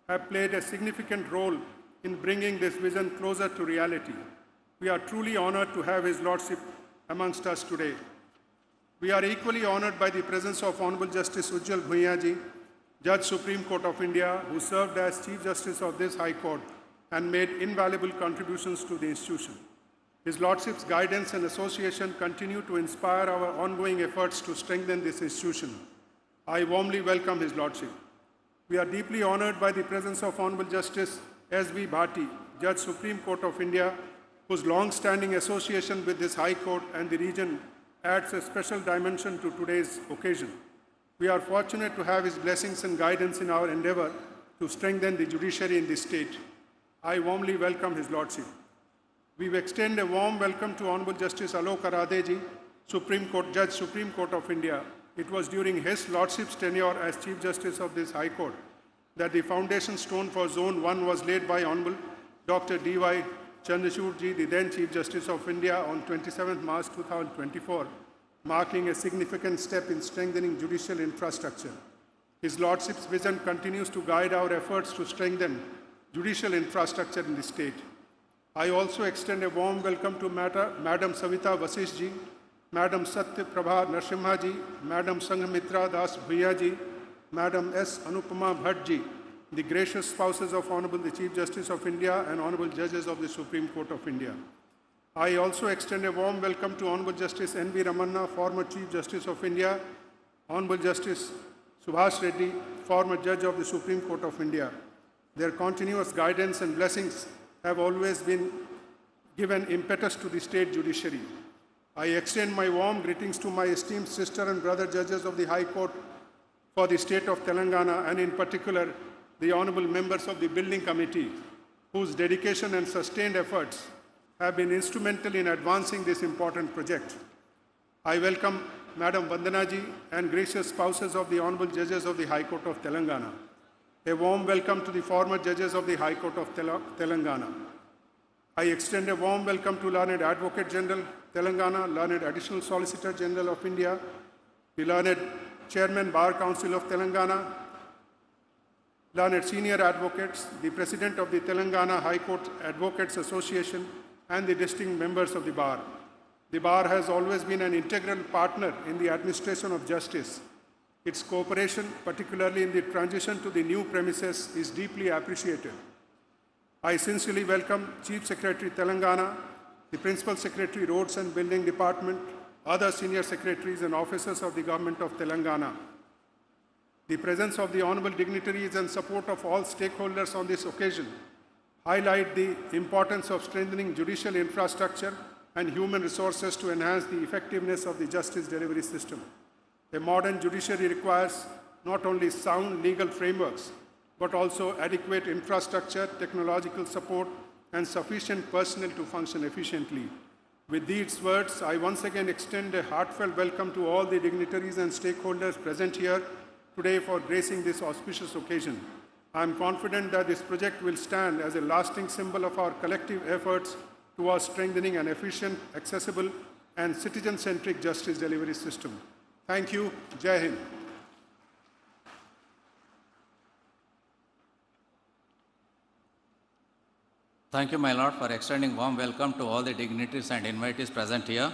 G: have played a significant role in bringing this vision closer to reality. We are truly honored to have His Lordship amongst us today. We are equally honored by the presence of Honorable Justice Ujjwal Bhuiyaji, Judge Supreme Court of India, who served as Chief Justice of this High Court and made invaluable contributions to the institution. His Lordship's guidance and association continue to inspire our ongoing efforts to strengthen this institution. I warmly welcome His Lordship. We are deeply honored by the presence of Honorable Justice S.V. Bhati, Judge Supreme Court of India, whose long-standing association with this High Court and the region adds a special dimension to today's occasion. We are fortunate to have his blessings and guidance in our endeavor to strengthen the judiciary in this state. I warmly welcome His Lordship. We extend a warm welcome to Honorable Justice Alok Aradeji, Supreme Court Judge, Supreme Court of India. It was during His Lordship's tenure as Chief Justice of this High Court that the foundation stone for Zone 1 was laid by Hon'ble Dr. D.Y. Chandrachudji, the then Chief Justice of India, on 27th March 2024, marking a significant step in strengthening judicial infrastructure. His Lordship's vision continues to guide our efforts to strengthen judicial infrastructure in the state. I also extend a warm welcome to Madam Savita Vasishji, Madam Satya Prabha Narasimhaji, Madam Sanghamitra Das Bhuiyaji, Madam S. Anupama Bhattji, the gracious spouses of Honorable the Chief Justice of India and Honorable Judges of the Supreme Court of India. I also extend a warm welcome to Honorable Justice N.V. Ramanna, former Chief Justice of India, Honorable Justice Subhash Reddy, former Judge of the Supreme Court of India. Their continuous guidance and blessings have always been given impetus to the state judiciary. I extend my warm greetings to my esteemed sister and brother judges of the High Court, for the state of Telangana, and in particular, the honorable members of the building committee, whose dedication and sustained efforts have been instrumental in advancing this important project. I welcome Madam Vandanaji and gracious spouses of the honorable judges of the High Court of Telangana. A warm welcome to the former judges of the High Court of Telangana. I extend a warm welcome to Learned Advocate General Telangana, Learned Additional Solicitor General of India, the Learned Chairman Bar Council of Telangana, Learned Senior Advocates, the President of the Telangana High Court Advocates Association, and the distinguished members of the Bar. The Bar has always been an integral partner in the administration of justice. Its cooperation, particularly in the transition to the new premises, is deeply appreciated. I sincerely welcome Chief Secretary Telangana, the Principal Secretary Roads and Building Department, other senior secretaries and officers of the Government of Telangana. The presence of the honorable dignitaries and support of all stakeholders on this occasion highlight the importance of strengthening judicial infrastructure and human resources to enhance the effectiveness of the justice delivery system. A modern judiciary requires not only sound legal frameworks, but also adequate infrastructure, technological support, and sufficient personnel to function efficiently. With these words, I once again extend a heartfelt welcome to all the dignitaries and stakeholders present here today for gracing this auspicious occasion. I am confident that this project will stand as a lasting symbol of our collective efforts towards strengthening an efficient, accessible, and citizen-centric justice delivery system. Thank you. Jai Hind.
E: Thank you, my lord, for extending warm welcome to all the dignitaries and invitees present here.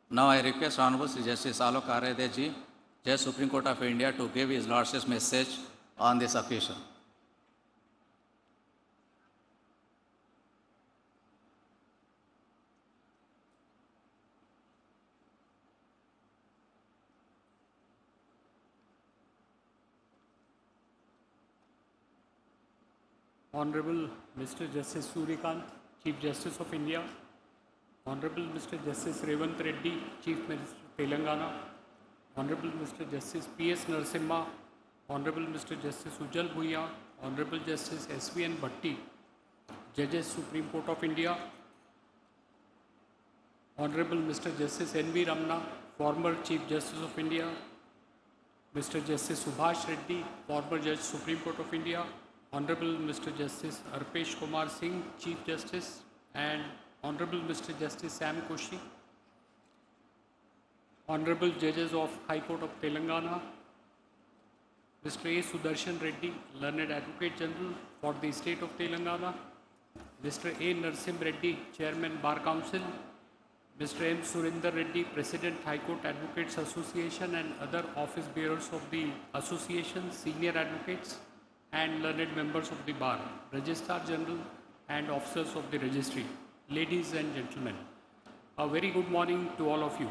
E: Now I request Honorable Sri Justice Alok Aradeji, Judge Supreme Court of India, to give his lordship's message on this occasion.
H: Honorable Mr. Justice Suryakant, Chief Justice of India, Honorable Mr. Justice Revant Reddy, Chief Minister Telangana, Honorable Mr. Justice P.S. Narasimha, Honorable Mr. Justice Ujjal Bhuiya, Honorable Justice S.V.N. Bhatti, Judges Supreme Court of India, Honorable Mr. Justice N.V. Ramana, former Chief Justice of India, Mr. Justice Subhash Reddy, former Judge Supreme Court of India, Honorable Mr. Justice Arpesh Kumar Singh, Chief Justice, and Honorable Mr. Justice Sam Koshi, Honorable Judges of High Court of Telangana, Mr. A. Sudarshan Reddy, Learned Advocate General for the State of Telangana, Mr. A. Narsim Reddy, Chairman Bar Council, Mr. M. Surinder Reddy, President High Court Advocates Association, and other office bearers of the association, senior advocates, and learned members of the bar, Registrar General and officers of the registry. Ladies and gentlemen, a very good morning to all of you.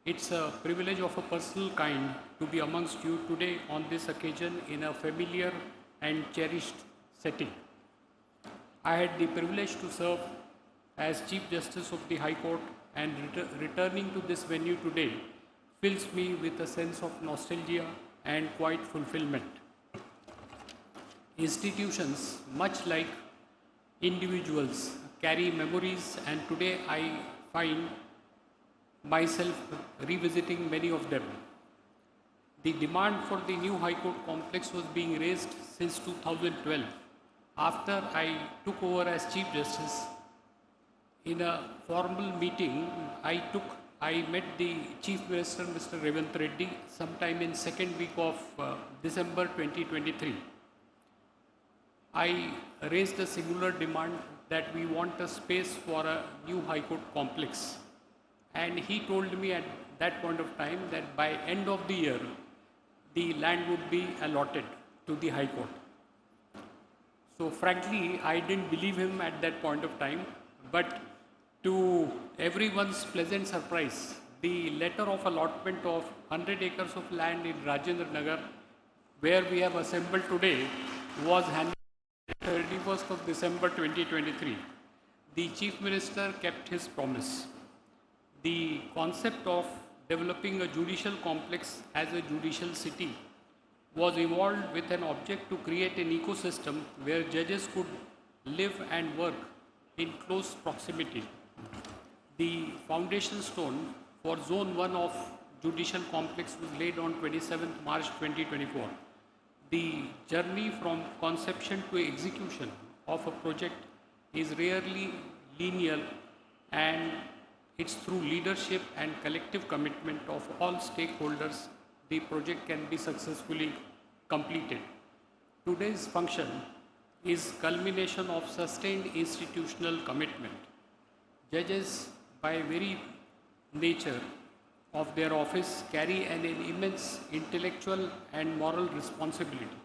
H: It's a privilege of a personal kind to be amongst you today on this occasion in a familiar and cherished setting. I had the privilege to serve as Chief Justice of the High Court, and returning to this venue today fills me with a sense of nostalgia and quite fulfillment. Institutions, much like individuals, carry memories, and today I find myself revisiting many of them. The demand for the new High Court complex was being raised since 2012. After I took over as Chief Justice, in a formal meeting I met the Chief Minister, Mr. Revant Reddy, sometime in second week of December 2023. I raised a similar demand that we want a space for a new High Court complex. And he told me at that point of time that by end of the year, the land would be allotted to the High Court. So frankly, I didn't believe him at that point of time, but to everyone's pleasant surprise, the letter of allotment of 100 acres of land in Rajendra Nagar, where we have assembled today, was handed 31st of December 2023. The Chief Minister kept his promise. The concept of developing a judicial complex as a judicial city was evolved with an object to create an ecosystem where judges could live and work in close proximity. The foundation stone for Zone 1 of Judicial Complex was laid on 27th March 2024. The journey from conception to execution of a project is rarely linear, and it's through leadership and collective commitment of all stakeholders the project can be successfully completed. Today's function is culmination of sustained institutional commitment. Judges, by very nature of their office, carry an immense intellectual and moral responsibility.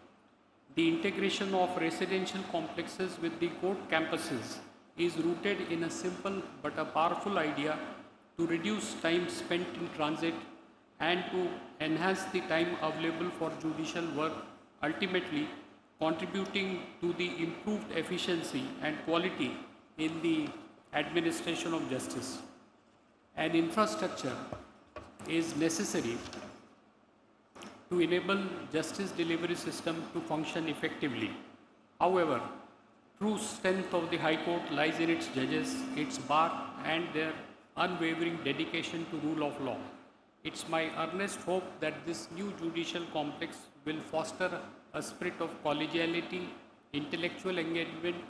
H: The integration of residential complexes with the court campuses is rooted in a simple but a powerful idea to reduce time spent in transit and to enhance the time available for judicial work, ultimately contributing to the improved efficiency and quality in the administration of justice. An infrastructure is necessary to enable justice delivery system to function effectively. However, true strength of the High Court lies in its judges, its bar, and their unwavering dedication to rule of law. It's my earnest hope that this new judicial complex will foster a spirit of collegiality, intellectual engagement,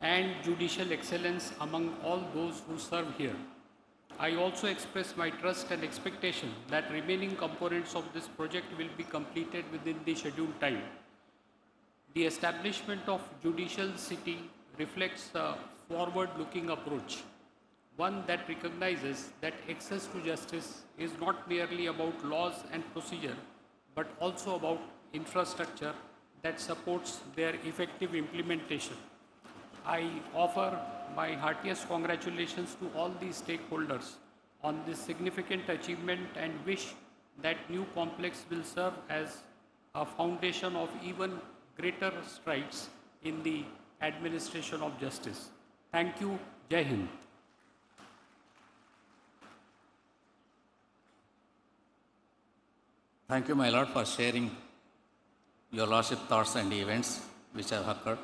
H: and judicial excellence among all those who serve here. I also express my trust and expectation that remaining components of this project will be completed within the scheduled time. The establishment of Judicial City reflects a forward-looking approach, one that recognizes that access to justice is not merely about laws and procedure, but also about infrastructure that supports their effective implementation. I offer my heartiest congratulations to all the stakeholders on this significant achievement and wish that new complex will serve as a foundation of even greater strides in the administration of justice. Thank you. Jai Hind.
E: Thank you, my Lord, for sharing your Lordship thoughts and events which have occurred.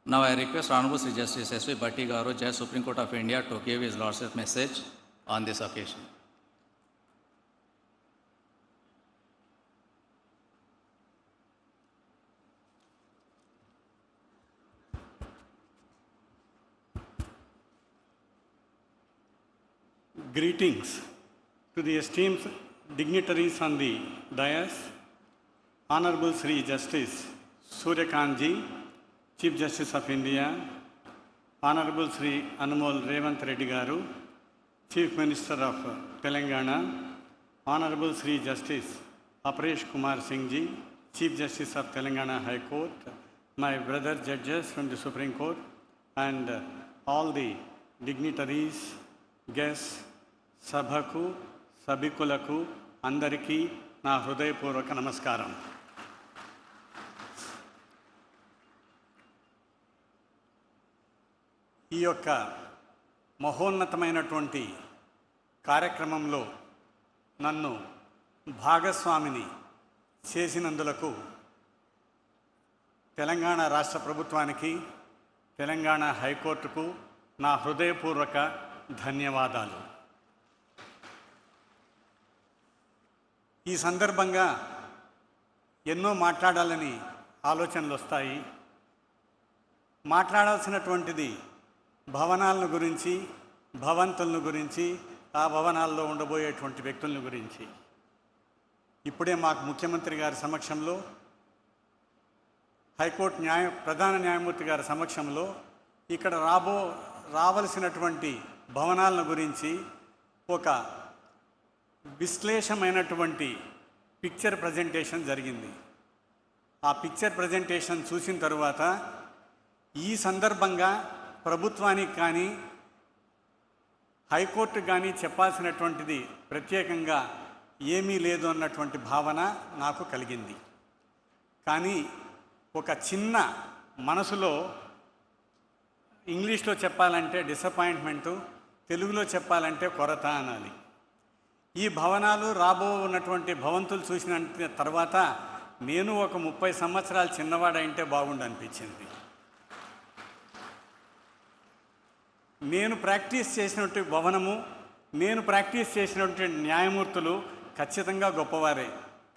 E: Now I request Honorable Sri Justice S.V. Bhatti Garu, Judge, Supreme Court of India, to give his Lordship's message on this occasion.
I: Greetings to the esteemed dignitaries on the dais, Honorable Sri Justice Suryakantji, Chief Justice of India, Honorable Sri Hon'ble Revanth Reddy Garu, Chief Minister of Telangana, Honorable Sri Justice Aparesh Kumar Singh Ji, Chief Justice of Telangana High Court, my brother judges from the Supreme Court, and all the dignitaries, guests, Sabhaku, Sabikulaku, Andariki, na Hrudayapurvaka Namaskaram. ఈ యొక్క మహోన్నతమైనటువంటి కార్యక్రమంలో నన్ను భాగస్వామిని చేసినందులకు తెలంగాణ రాష్ట్ర ప్రభుత్వానికి, తెలంగాణ హైకోర్టుకు నా హృదయపూర్వక ధన్యవాదాలు. ఈ సందర్భంగా ఎన్నో మాట్లాడాలని ఆలోచనలు వస్తాయి. మాట్లాడాల్సినటువంటిది భవనాలను గురించి, భవంతులను గురించి, ఆ భవనాల్లో ఉండబోయేటువంటి వ్యక్తులను గురించి. ఇప్పుడే మాకు ముఖ్యమంత్రి గారి సమక్షంలో, హైకోర్టు ప్రధాన న్యాయమూర్తి గారి సమక్షంలో ఇక్కడ రావలసినటువంటి భవనాలను గురించి ఒక విశ్లేషమైనటువంటి పిక్చర్ ప్రజెంటేషన్ జరిగింది. ఆ పిక్చర్ ప్రజెంటేషన్ చూసిన తరువాత ఈ సందర్భంగా ప్రభుత్వానికి కానీ హైకోర్టుకు కానీ చెప్పాల్సినటువంటిది ప్రత్యేకంగా ఏమీ లేదు అన్నటువంటి భావన నాకు కలిగింది. కానీ ఒక చిన్న మనసులో, ఇంగ్లీష్లో చెప్పాలంటే డిసప్పాయింట్మెంటు, తెలుగులో చెప్పాలంటే కొరత అనాలి. ఈ భవనాలు రాబోనటువంటి భవంతులు చూసిన తర్వాత నేను ఒక 30 సంవత్సరాలు చిన్నవాడంటే బాగుండు అనిపించింది. నేను ప్రాక్టీస్ చేసినటువంటి భవనము, నేను ప్రాక్టీస్ చేసినటువంటి న్యాయమూర్తులు ఖచ్చితంగా గొప్పవారే.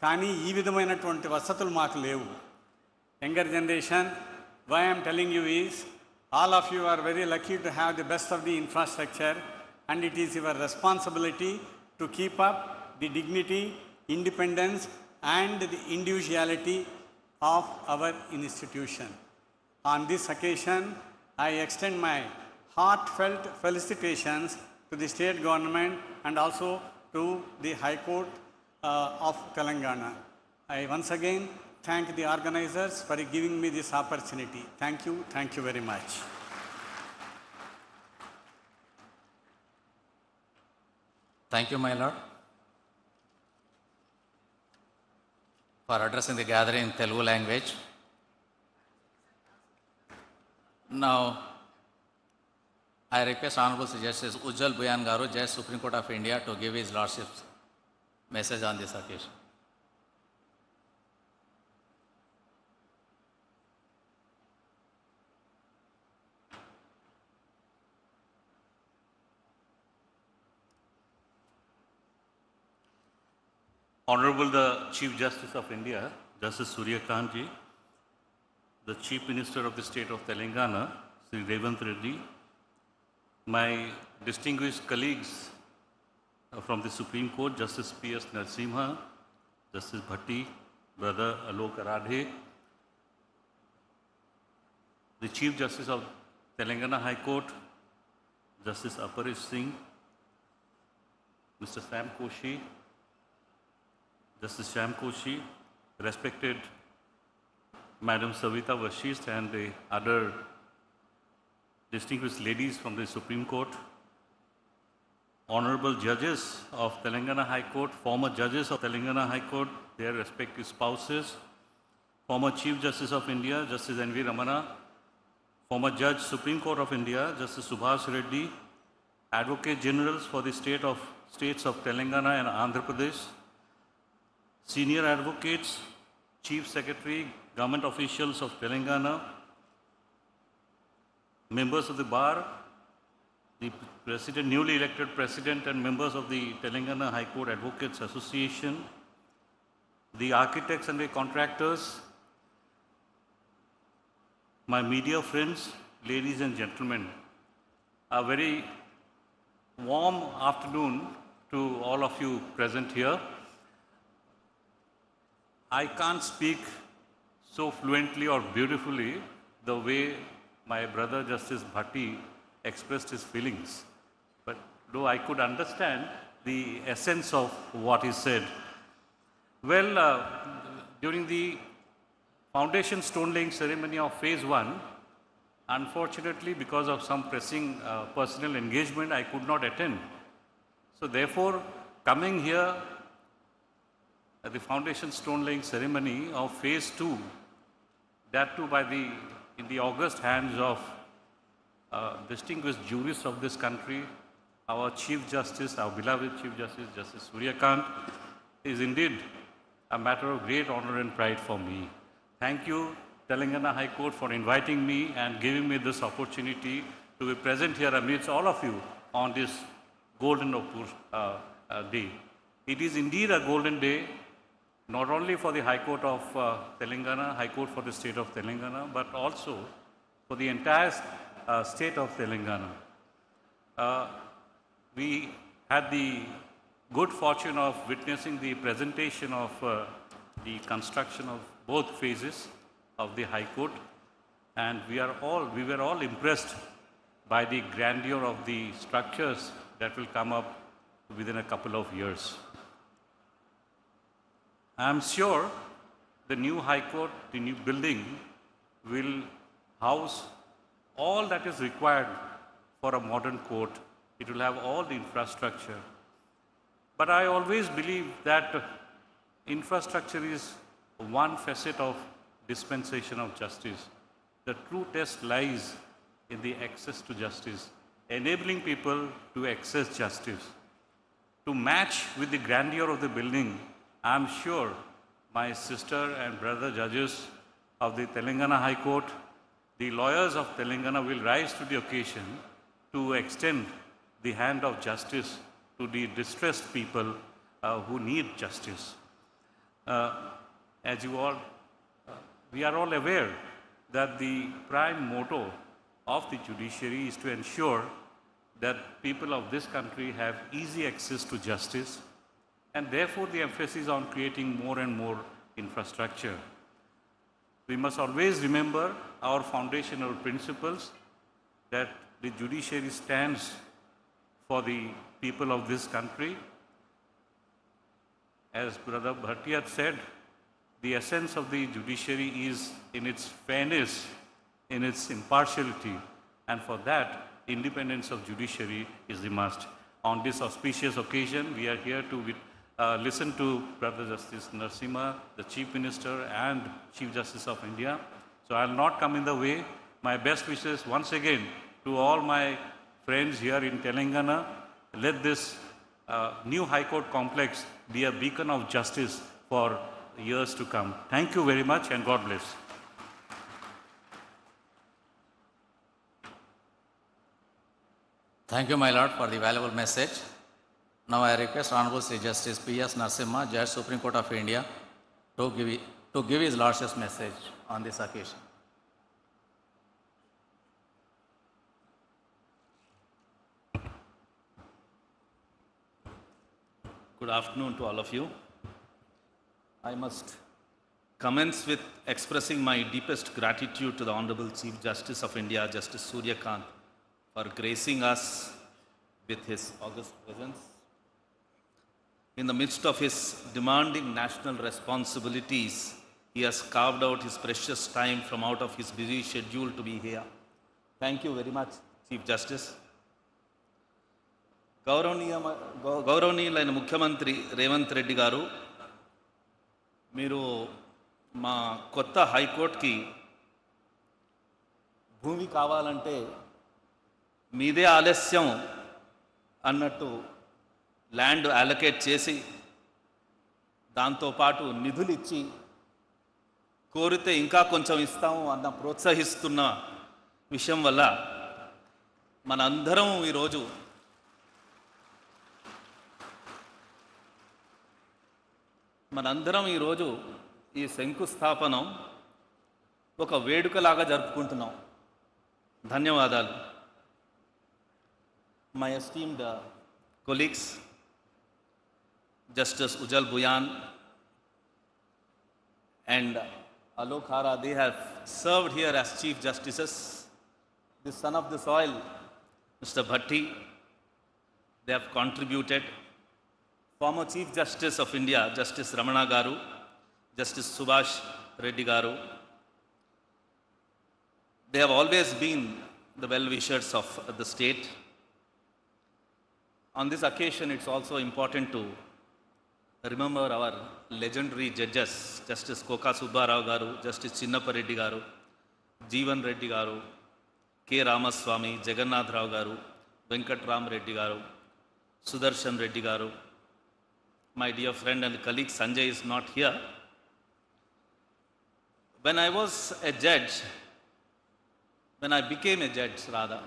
I: కానీ ఈ విధమైనటువంటి వసతులు మాకు లేవు. Younger generation, why I am telling you is, all of you are very lucky to have the best of the infrastructure, and it is your responsibility to keep up the dignity, independence and the individuality of our institution. On this occasion, I extend my heartfelt felicitations to the state government and also to the High Court of Telangana. I once again thank the organizers for giving me this opportunity. Thank you very much.
E: Thank you, my lord, for addressing the gathering in Telugu language. Now, I request Honorable Justice Ujjal Buyan Garu, Judge Supreme Court of India, to give his lordship's message on this occasion.
J: Honorable the Chief Justice of India, Justice Surya Kanji, the Chief Minister of the State of Telangana, Sri Revanth Reddy, my distinguished colleagues from the Supreme Court, Justice P.S. Narasimha, Justice Bhatti, Brother Alok Aradhe, the Chief Justice of Telangana High Court, Justice Aparish Singh, Mr. Sam Koshi, Justice Sham Koshi, respected Madam Savita Vashist and the other distinguished ladies from the Supreme Court, honorable judges of Telangana High Court, former judges of Telangana High Court, their respective spouses, former Chief Justice of India, Justice N.V. Ramana, former Judge Supreme Court of India, Justice Subhash Reddy, Advocate Generals for the states of Telangana and Andhra Pradesh, senior advocates, Chief Secretary, government officials of Telangana, members of the bar, the president, newly elected president and members of the Telangana High Court Advocates Association, the architects and the contractors, my media friends, ladies and gentlemen, a very warm afternoon to all of you present here. I can't speak so fluently or beautifully the way my brother Justice Bhatti expressed his feelings, but though I could understand the essence of what he said. Well, during the foundation stone laying ceremony of phase 1, unfortunately because of some pressing personal engagement, I could not attend. So therefore, coming here at the foundation stone laying ceremony of phase 2, that too in the august hands of distinguished jurists of this country, our Chief Justice, our beloved Chief Justice, Justice Surya Kant, is indeed a matter of great honor and pride for me. Thank you, Telangana High Court, for inviting me and giving me this opportunity to be present here amidst all of you on this golden day. It is indeed a golden day, not only for the High Court of Telangana, High Court for the state of Telangana, but also for the entire state of Telangana. We had the good fortune of witnessing the presentation of the construction of both phases of the High Court, and we were all impressed by the grandeur of the structures that will come up within a couple of years. I am sure the new High Court, the new building, will house all that is required for a modern court. It will have all the infrastructure. But I always believe that infrastructure is one facet of dispensation of justice. The true test lies in the access to justice, enabling people to access justice. to match with the grandeur of the building, I am sure my sister and brother judges of the Telangana High Court, the lawyers of Telangana will rise to the occasion to extend the hand of justice to the distressed people who need justice. As you all, we are all aware that the prime motto of the judiciary is to ensure that people of this country have easy access to justice, and therefore the emphasis on creating more and more infrastructure. We must always remember our foundational principles, that the judiciary stands for the people of this country. As Brother Bhatti had said, the essence of the judiciary is in its fairness, in its impartiality, and for that, independence of judiciary is the must. On this auspicious occasion, we are here to listen to Brother Justice Narasimha, the Chief Minister and Chief Justice of India. So I will not come in the way. My best wishes once again to all my friends here in Telangana. Let this new High Court complex be a beacon of justice for years to come. Thank you very much and God bless.
E: Thank you, my Lord, for the valuable message. Now I request Honorable Sri Justice P.S. Narasimha, Judge Supreme Court of India, to give his Lordship's message on this occasion.
K: Good afternoon to all of you. I must commence with expressing my deepest gratitude to the Honorable Chief Justice of India, Justice Surya Kant, for gracing us with his august presence. In the midst of his demanding national responsibilities, he has carved out his precious time from out of his busy schedule to be here. Thank you very much, Chief Justice. గౌరవనీయులైన ముఖ్యమంత్రి రేవంత్ రెడ్డి గారు, మీరు మా కొత్త హైకోర్టుకి భూమి కావాలంటే మీదే ఆలస్యం అన్నట్టు ల్యాండ్ అలొకేట్ చేసి దాంతోపాటు నిధులు ఇచ్చి కోరితే ఇంకా కొంచెం ఇస్తాము అన్న ప్రోత్సహిస్తున్న విషయం వల్ల మనందరం ఈరోజు ఈ శంకుస్థాపనం ఒక వేడుకలాగా జరుపుకుంటున్నాం. ధన్యవాదాలు. My esteemed colleagues, Justice Ujjal Bhuyan and Alok Hara, they have served here as Chief Justices. The son of the soil, Mr. Bhatti, they have contributed. Former Chief Justice of India, Justice Ramana Garu, Justice Subhash Reddy Garu, they have always been the well-wishers of the state. On this occasion, it's also important to remember our legendary judges, Justice Koka Subbarao Garu, Justice Chinnappa Reddy Garu, Jeevan Reddy Garu, K. Ramaswamy, Jagannath Rao Garu, Venkat Ram Reddy Garu, Sudarshan Reddy Garu. My dear friend and colleague Sanjay is not here. When I became a judge rather,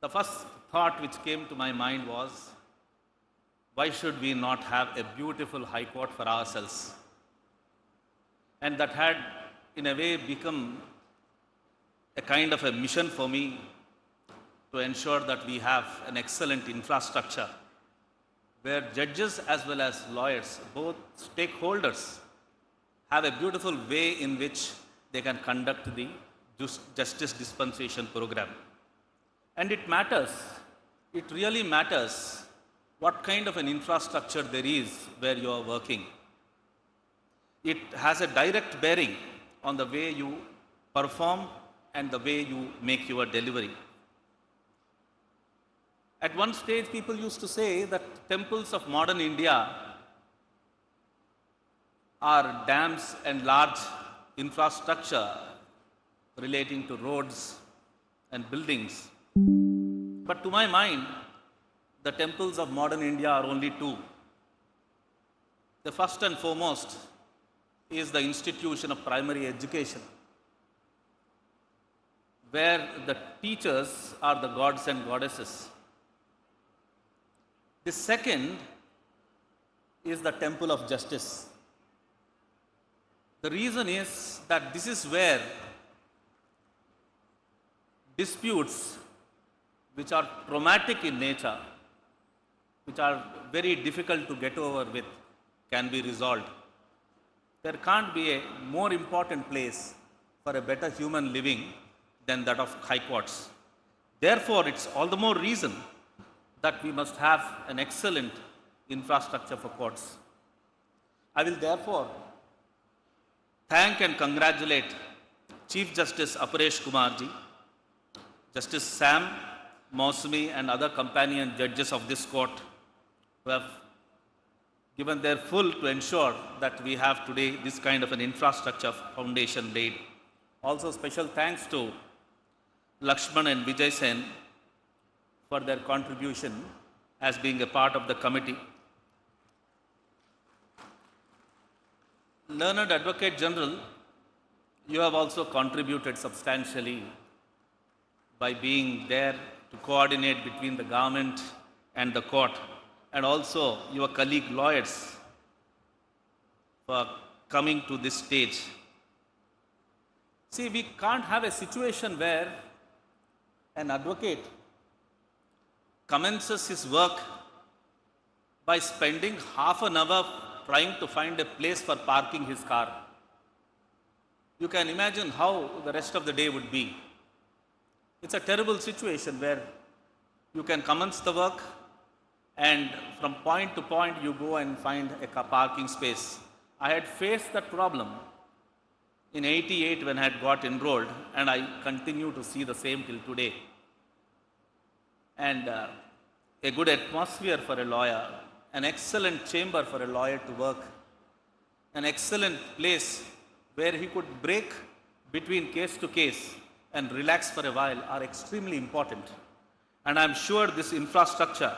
K: the first thought which came to my mind was, why should we not have a beautiful high court for ourselves? And that had in a way become a kind of a mission for me to ensure that we have an excellent infrastructure where judges as well as lawyers, both stakeholders, have a beautiful way in which they can conduct the justice dispensation program. And it matters, it really matters what kind of an infrastructure there is where you are working. It has a direct bearing on the way you perform and the way you make your delivery. At one stage, people used to say that temples of modern India are dams and large infrastructure relating to roads and buildings. But to my mind, the temples of modern India are only two. The first and foremost is the institution of primary education, where the teachers are the gods and goddesses. The second is the temple of justice. The reason is that this is where disputes which are traumatic in nature, which are very difficult to get over with, can be resolved. There can't be a more important place for a better human living than that of high courts. Therefore, it's all the more reason that we must have an excellent infrastructure for courts. I will therefore thank and congratulate Chief Justice Aparesh Kumarji, Justice Sam, Mausami and other companion judges of this court who have given their full to ensure that we have today this kind of an infrastructure foundation laid. Also special thanks to Lakshman and Vijay Sen for their contribution as being a part of the committee. Learned Advocate General, you have also contributed substantially by being there to coordinate between the government and the court, and also your colleague lawyers for coming to this stage. See, we can't have a situation where an advocate commences his work by spending half an hour trying to find a place for parking his car. You can imagine how the rest of the day would be. It's a terrible situation where you can commence the work and from point to point you go and find a parking space. I had faced that problem in '88 when I had got enrolled, and I continue to see the same till today. And a good atmosphere for a lawyer, an excellent chamber for a lawyer to work, an excellent place where he could break between case to case and relax for a while are extremely important. And I'm sure this infrastructure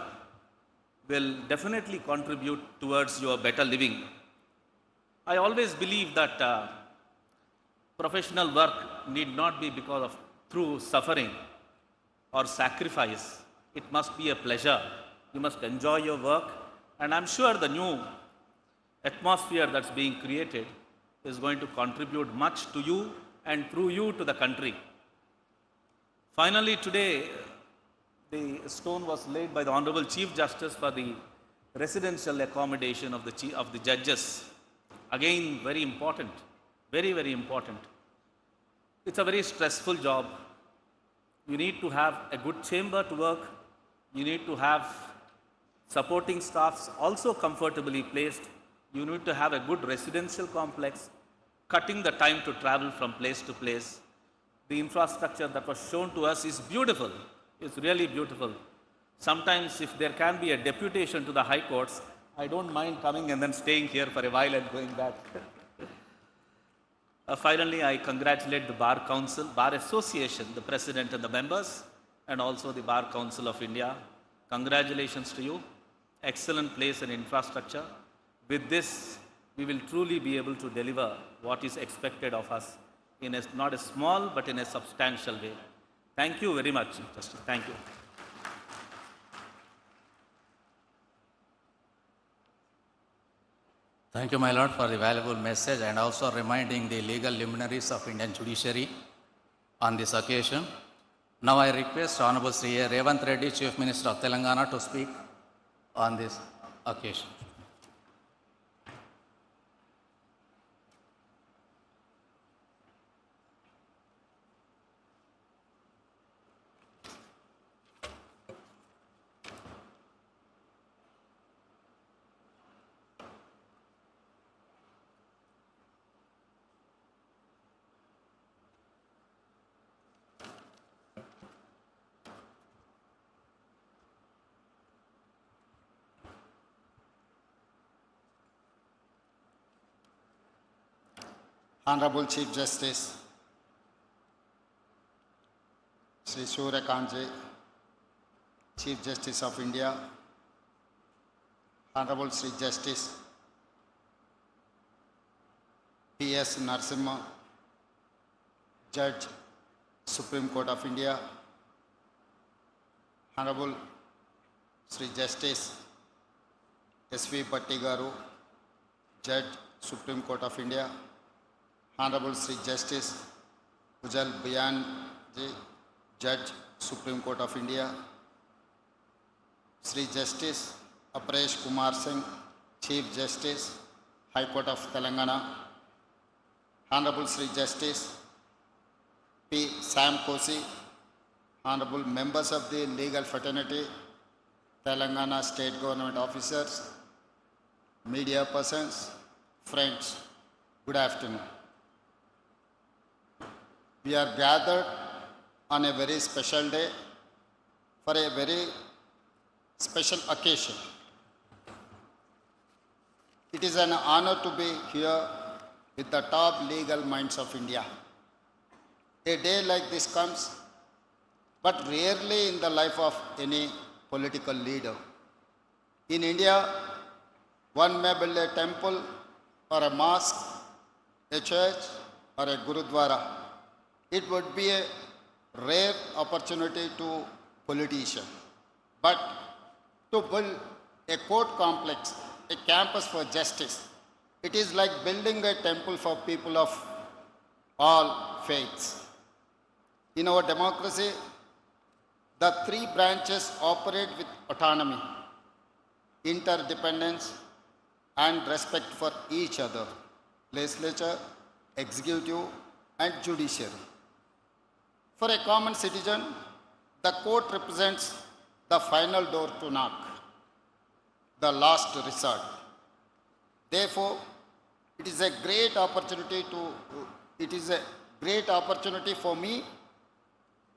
K: will definitely contribute towards your better living. I always believe that professional work need not be because of through suffering or sacrifice. It must be a pleasure. You must enjoy your work. And I'm sure the new atmosphere that's being created is going to contribute much to you and through you to the country. Finally, today, the stone was laid by the Honorable Chief Justice for the residential accommodation of the judges. Again, very important, very, very important. It's a very stressful job. You need to have a good chamber to work. You need to have supporting staffs also comfortably placed. You need to have a good residential complex, cutting the time to travel from place to place. The infrastructure that was shown to us is beautiful. It's really beautiful. Sometimes if there can be a deputation to the high courts, I don't mind coming and then staying here for a while and going back. Finally, I congratulate the Bar Council, Bar Association, the President and the members, and also the Bar Council of India. Congratulations to you. Excellent place and infrastructure. With this, we will truly be able to deliver what is expected of us in not a small, but in a substantial way. Thank you very much, Justice. Thank you.
E: Thank you, my lord, for the valuable message and also reminding the legal luminaries of Indian judiciary on this occasion. Now I request Honorable Sri Revanth Reddy, Chief Minister of Telangana, to speak on this occasion.
L: Honorable Chief Justice Sri Surya Kanji, Chief Justice of India, Honorable Sri Justice P.S. Narasimha, Judge, Supreme Court of India, Honorable Sri Justice S.V. Bhatti Garu, Judge, Supreme Court of India, Honorable Sri Justice Ujjal Bayan Ji, Judge, Supreme Court of India, Sri Justice Aparesh Kumar Singh, Chief Justice, High Court of Telangana, Honorable Sri Justice P. Sam Kosi, Honorable members of the legal fraternity, Telangana state government officers, media persons, friends, good afternoon. We are gathered on a very special day for a very special occasion. It is an honor to be here with the top legal minds of India. A day like this comes, but rarely in the life of any political leader. In India, one may build a temple or a mosque, a church or a gurudwara. It would be a rare opportunity to politicians. But to build a court complex, a campus for justice, it is like building a temple for people of all faiths. In our democracy, the three branches operate with autonomy, interdependence, and respect for each other: legislature, executive, and judiciary. For a common citizen, the court represents the final door to knock, the last resort. Therefore, it is a great opportunity for me,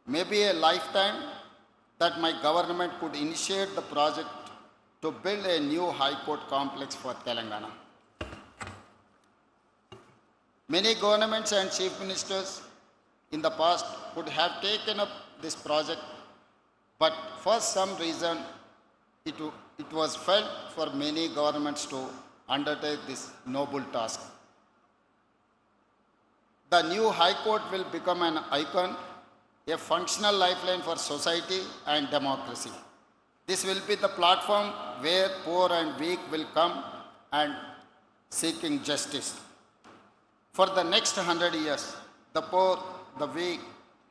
L: maybe a lifetime, that my government could initiate the project to build a new high court complex for Telangana. Many governments and chief ministers in the past could have taken up this project, but for some reason it was felt for many governments to undertake this noble task. The new high court will become an icon, a functional lifeline for society and democracy. This will be the platform where poor and weak will come and seeking justice. For the next 100 years, the poor, the weak,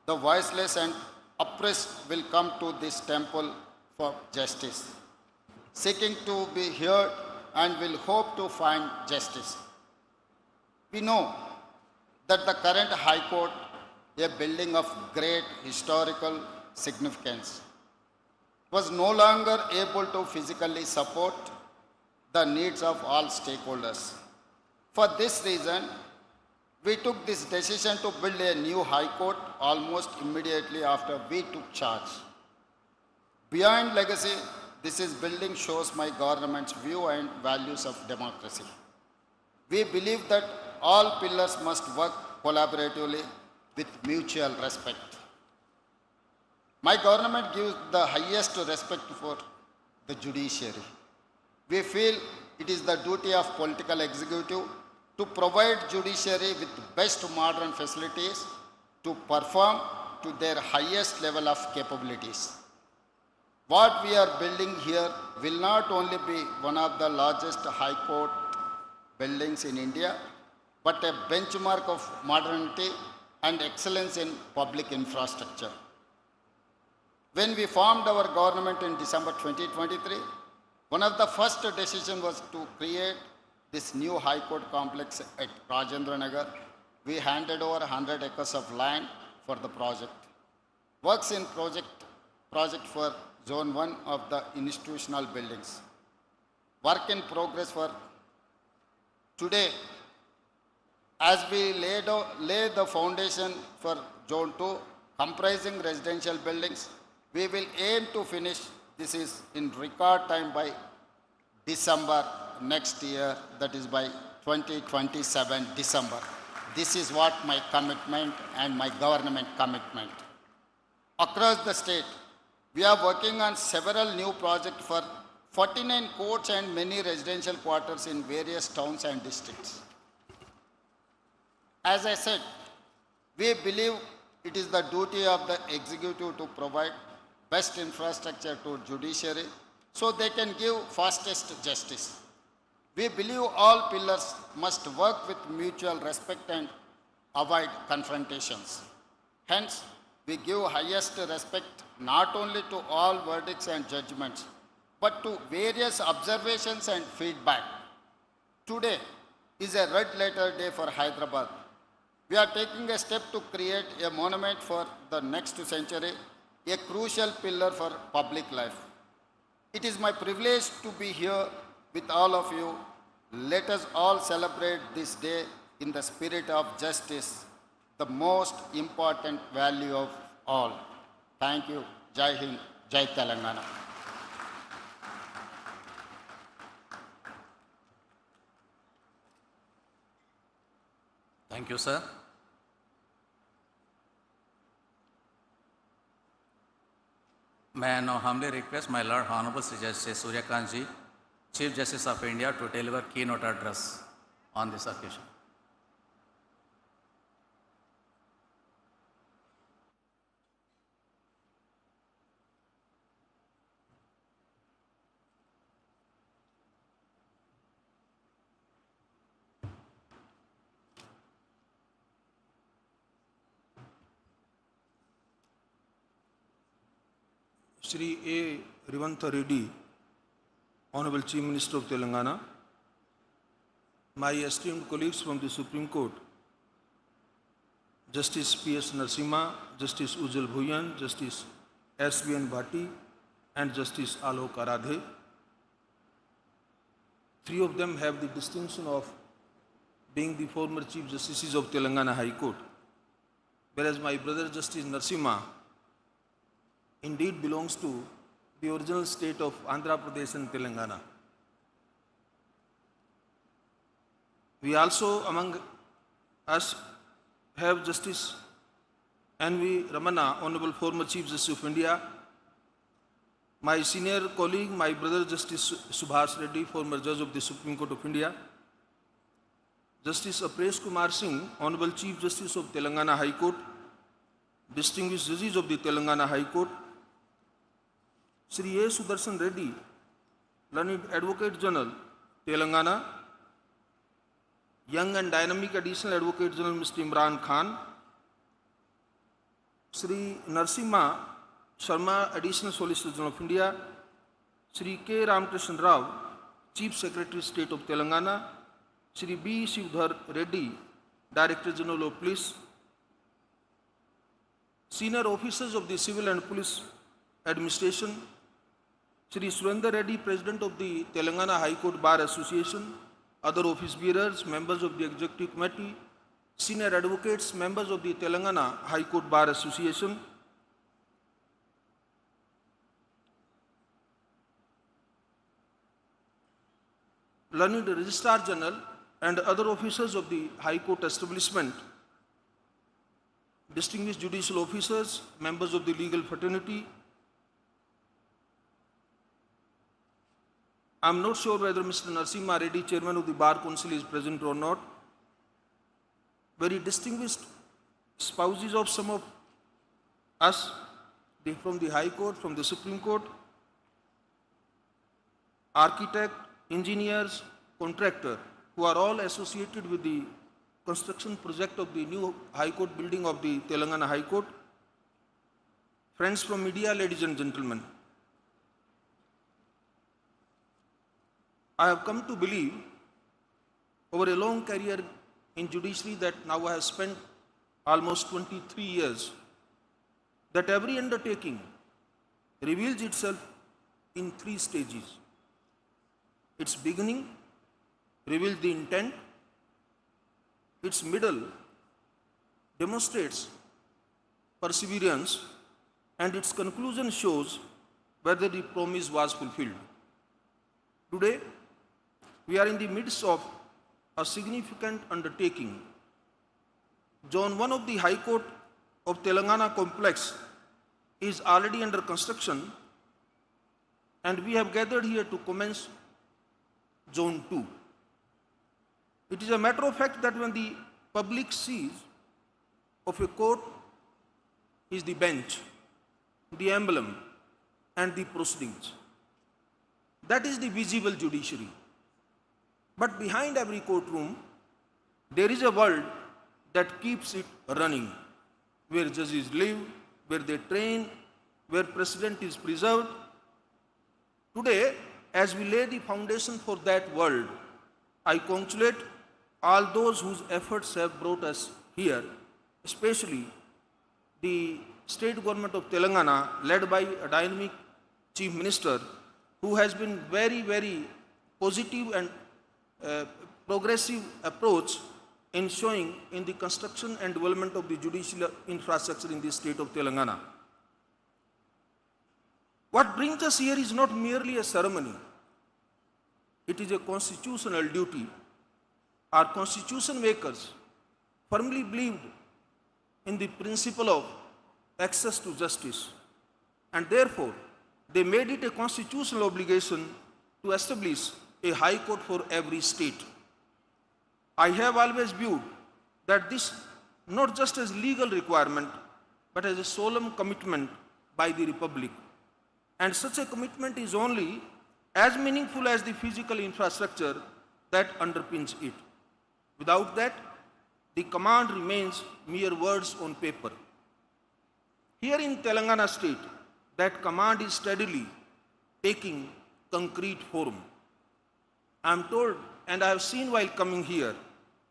L: the voiceless and oppressed will come to this temple for justice, seeking to be heard and will hope to find justice. We know that the current High Court, a building of great historical significance, was no longer able to physically support the needs of all stakeholders. For this reason, we took this decision to build a new High Court almost immediately after we took charge. Beyond legacy, this building shows my government's view and values of democracy. We believe that all pillars must work collaboratively with mutual respect. My government gives the highest respect for the judiciary. We feel it is the duty of political executive to provide judiciary with best modern facilities to perform to their highest level of capabilities. What we are building here will not only be one of the largest high court buildings in India, but a benchmark of modernity and excellence in public infrastructure. When we formed our government in December 2023, one of the first decisions was to create this new High Court complex at Rajendra Nagar. We handed over 100 acres of land for the project. Works in project for Zone 1 of the institutional buildings. Work in progress for today. As we lay the foundation for Zone 2, comprising residential buildings, we will aim to finish this is in record time by December next year, that is by 2027 December. This is what my commitment and my government commitment. Across the state, We are working on several new projects for 49 courts and many residential quarters in various towns and districts. As I said, we believe it is the duty of the executive to provide best infrastructure to judiciary so they can give fastest justice. We believe all pillars must work with mutual respect and avoid confrontations. Hence, we give highest respect not only to all verdicts and judgments, but to various observations and feedback. Today is a red letter day for Hyderabad. We are taking a step to create a monument for the next century, a crucial pillar for public life. It is my privilege to be here with all of you. Let us all celebrate this day in the spirit of justice, the most important value of all. Thank you. Jai Hind, Jai Telangana.
E: Thank you, sir. May I now humbly request my Lord Honorable Sri Justice Surya Kantji, Chief Justice of India, to deliver keynote address on this occasion.
M: Shri A. Revantha Reddy, Honorable Chief Minister of Telangana, my esteemed colleagues from the Supreme Court, Justice P.S. Narasimha, Justice Ujjwal Bhuyan, Justice S.V.N. Bhatti, and Justice Alok Aradhe. Three of them have the distinction of being the former Chief Justices of Telangana High Court, whereas my brother Justice Narasimha indeed belongs to the original state of Andhra Pradesh and Telangana. We also among us have Justice N.V. Ramana, Honorable former Chief Justice of India, my senior colleague, my brother Justice Subhash Reddy, former Judge of the Supreme Court of India, Justice Apresh Kumar Singh, Honorable Chief Justice of Telangana High Court, distinguished judges of the Telangana High Court, Shri A. Sudarshan Reddy, Learned Advocate General, Telangana, Young and Dynamic Additional Advocate General Mr. Imran Khan, Shri Narasimha Sharma, Additional Solicitor General of India, Shri K. Ramakrishnan Rao, Chief Secretary State of Telangana, Shri B. Shivdhar Reddy, Director General of Police, senior officers of the Civil and Police Administration, Shri Surendra Reddy, President of the Telangana High Court Bar Association, other office bearers, members of the Executive Committee, senior advocates, members of the Telangana High Court Bar Association, learned Registrar General and other officers of the High Court establishment, distinguished judicial officers, members of the legal fraternity. I am not sure whether Mr. Narasimha Reddy, Chairman of the Bar Council, is present or not. Very distinguished spouses of some of us from the High Court, from the Supreme Court, architect, engineers, contractor, who are all associated with the construction project of the new High Court building of the Telangana High Court. Friends from media, ladies and gentlemen, I have come to believe over a long career in judiciary that now I have spent almost 23 years, that every undertaking reveals itself in three stages. Its beginning reveals the intent, its middle demonstrates perseverance, and its conclusion shows whether the promise was fulfilled. Today, we are in the midst of a significant undertaking. Zone 1 of the High Court of Telangana complex is already under construction, and we have gathered here to commence Zone-II. It is a matter of fact that when the public sees of a court is the bench, the emblem, and the proceedings. That is the visible judiciary. But behind every courtroom, there is a world that keeps it running, where judges live, where they train, where precedent is preserved. Today, as we lay the foundation for that world, I congratulate all those whose efforts have brought us here, especially the state government of Telangana, led by a dynamic chief minister, who has been very, very positive and progressive approach in showing in the construction and development of the judicial infrastructure in the state of Telangana. What brings us here is not merely a ceremony. It is a constitutional duty. Our constitution makers firmly believed in the principle of access to justice, and therefore they made it a constitutional obligation to establish a high court for every state. I have always viewed that this not just as legal requirement, but as a solemn commitment by the Republic. And such a commitment is only as meaningful as the physical infrastructure that underpins it. Without that, the command remains mere words on paper. Here in Telangana state, that command is steadily taking concrete form. I am told, and I have seen while coming here,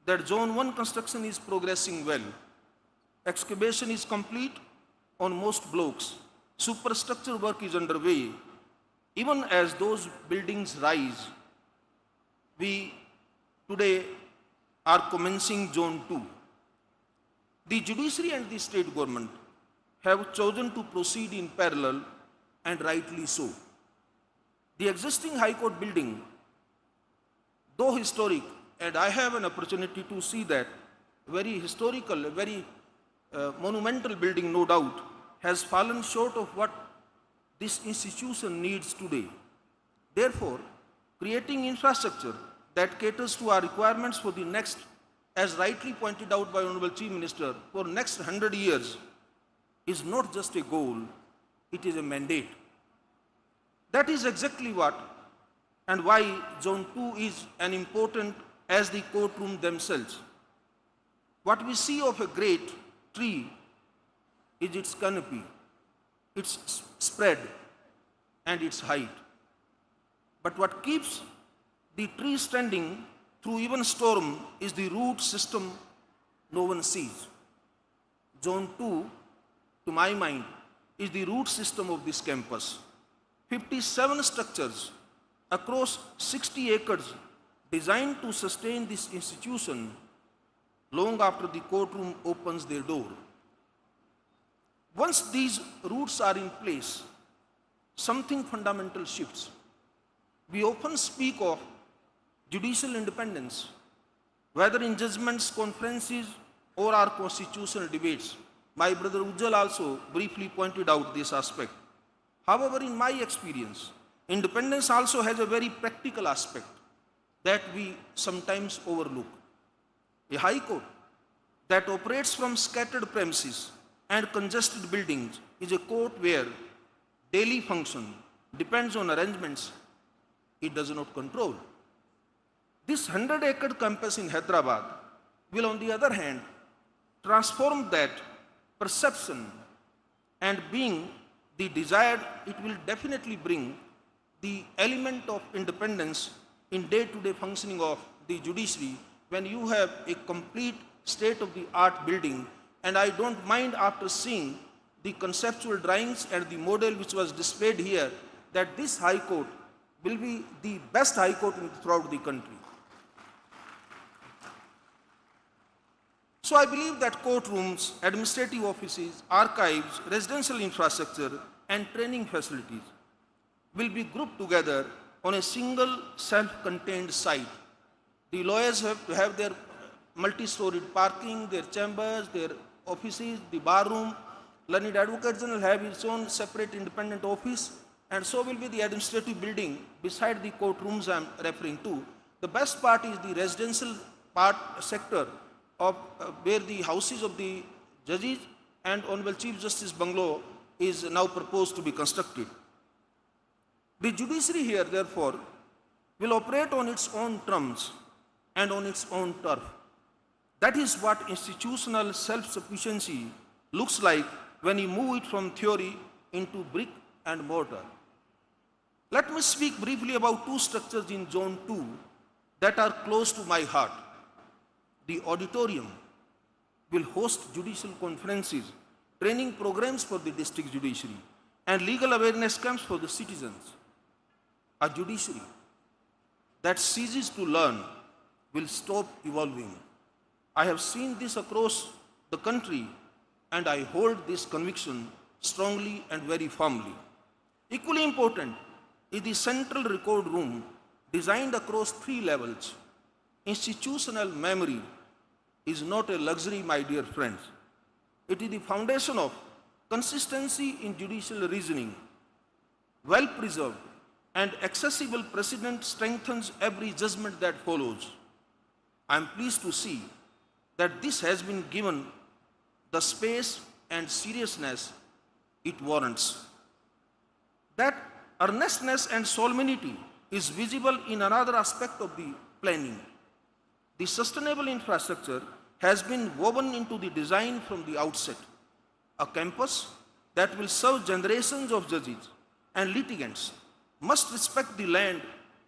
M: that Zone-I construction is progressing well. Excavation is complete on most blocks. Superstructure work is underway. Even as those buildings rise, we today are commencing Zone-II. The judiciary and the state government have chosen to proceed in parallel, and rightly so. The existing High Court building, though historic, and I have an opportunity to see that, very historical, very monumental building, no doubt, has fallen short of what this institution needs today. Therefore, creating infrastructure that caters to our requirements for the next, as rightly pointed out by Honorable Chief Minister, for next 100 years is not just a goal, it is a mandate. That is exactly what and why Zone-II is an important as the courtroom themselves. What we see of a great tree is its canopy, its spread, and its height. But what keeps the tree standing through even storm is the root system no one sees. Zone-II, to my mind, is the root system of this campus. 57 structures across 60 acres designed to sustain this institution long after the courtroom opens their door. Once these roots are in place, something fundamental shifts. We often speak of judicial independence, whether in judgments, conferences, or our constitutional debates. My brother Ujjal also briefly pointed out this aspect. However, in my experience, independence also has a very practical aspect that we sometimes overlook. A high court that operates from scattered premises and congested buildings is a court where daily function depends on arrangements it does not control. This 100-acre campus in Hyderabad will, on the other hand, transform that perception, and being the desired, it will definitely bring the element of independence in day-to-day functioning of the judiciary when you have a complete state-of-the-art building. And I don't mind, after seeing the conceptual drawings and the model which was displayed here, that this high court will be the best high court throughout the country. So I believe that courtrooms, administrative offices, archives, residential infrastructure, and training facilities will be grouped together on a single self-contained site. The lawyers have to have their multi-storied parking, their chambers, their offices, the bar room, Learned Advocate General have its own separate independent office, and so will be the administrative building beside the courtrooms I am referring to. The best part is the residential part sector of where the houses of the judges and Honorable Chief Justice Bungalow is now proposed to be constructed. The judiciary here, therefore, will operate on its own terms and on its own turf. That is what institutional self-sufficiency looks like when you move it from theory into brick and mortar. Let me speak briefly about two structures in Zone 2 that are close to my heart. The auditorium will host judicial conferences, training programs for the district judiciary, and legal awareness camps for the citizens. A judiciary that ceases to learn will stop evolving. I have seen this across the country, and I hold this conviction strongly and very firmly. Equally important is the central record room designed across 3 levels. Institutional memory is not a luxury, my dear friends. It is the foundation of consistency in judicial reasoning. Well preserved and accessible precedent strengthens every judgment that follows. I am pleased to see that this has been given the space and seriousness it warrants. That earnestness and solemnity is visible in another aspect of the planning. The sustainable infrastructure has been woven into the design from the outset. A campus that will serve generations of judges and litigants must respect the land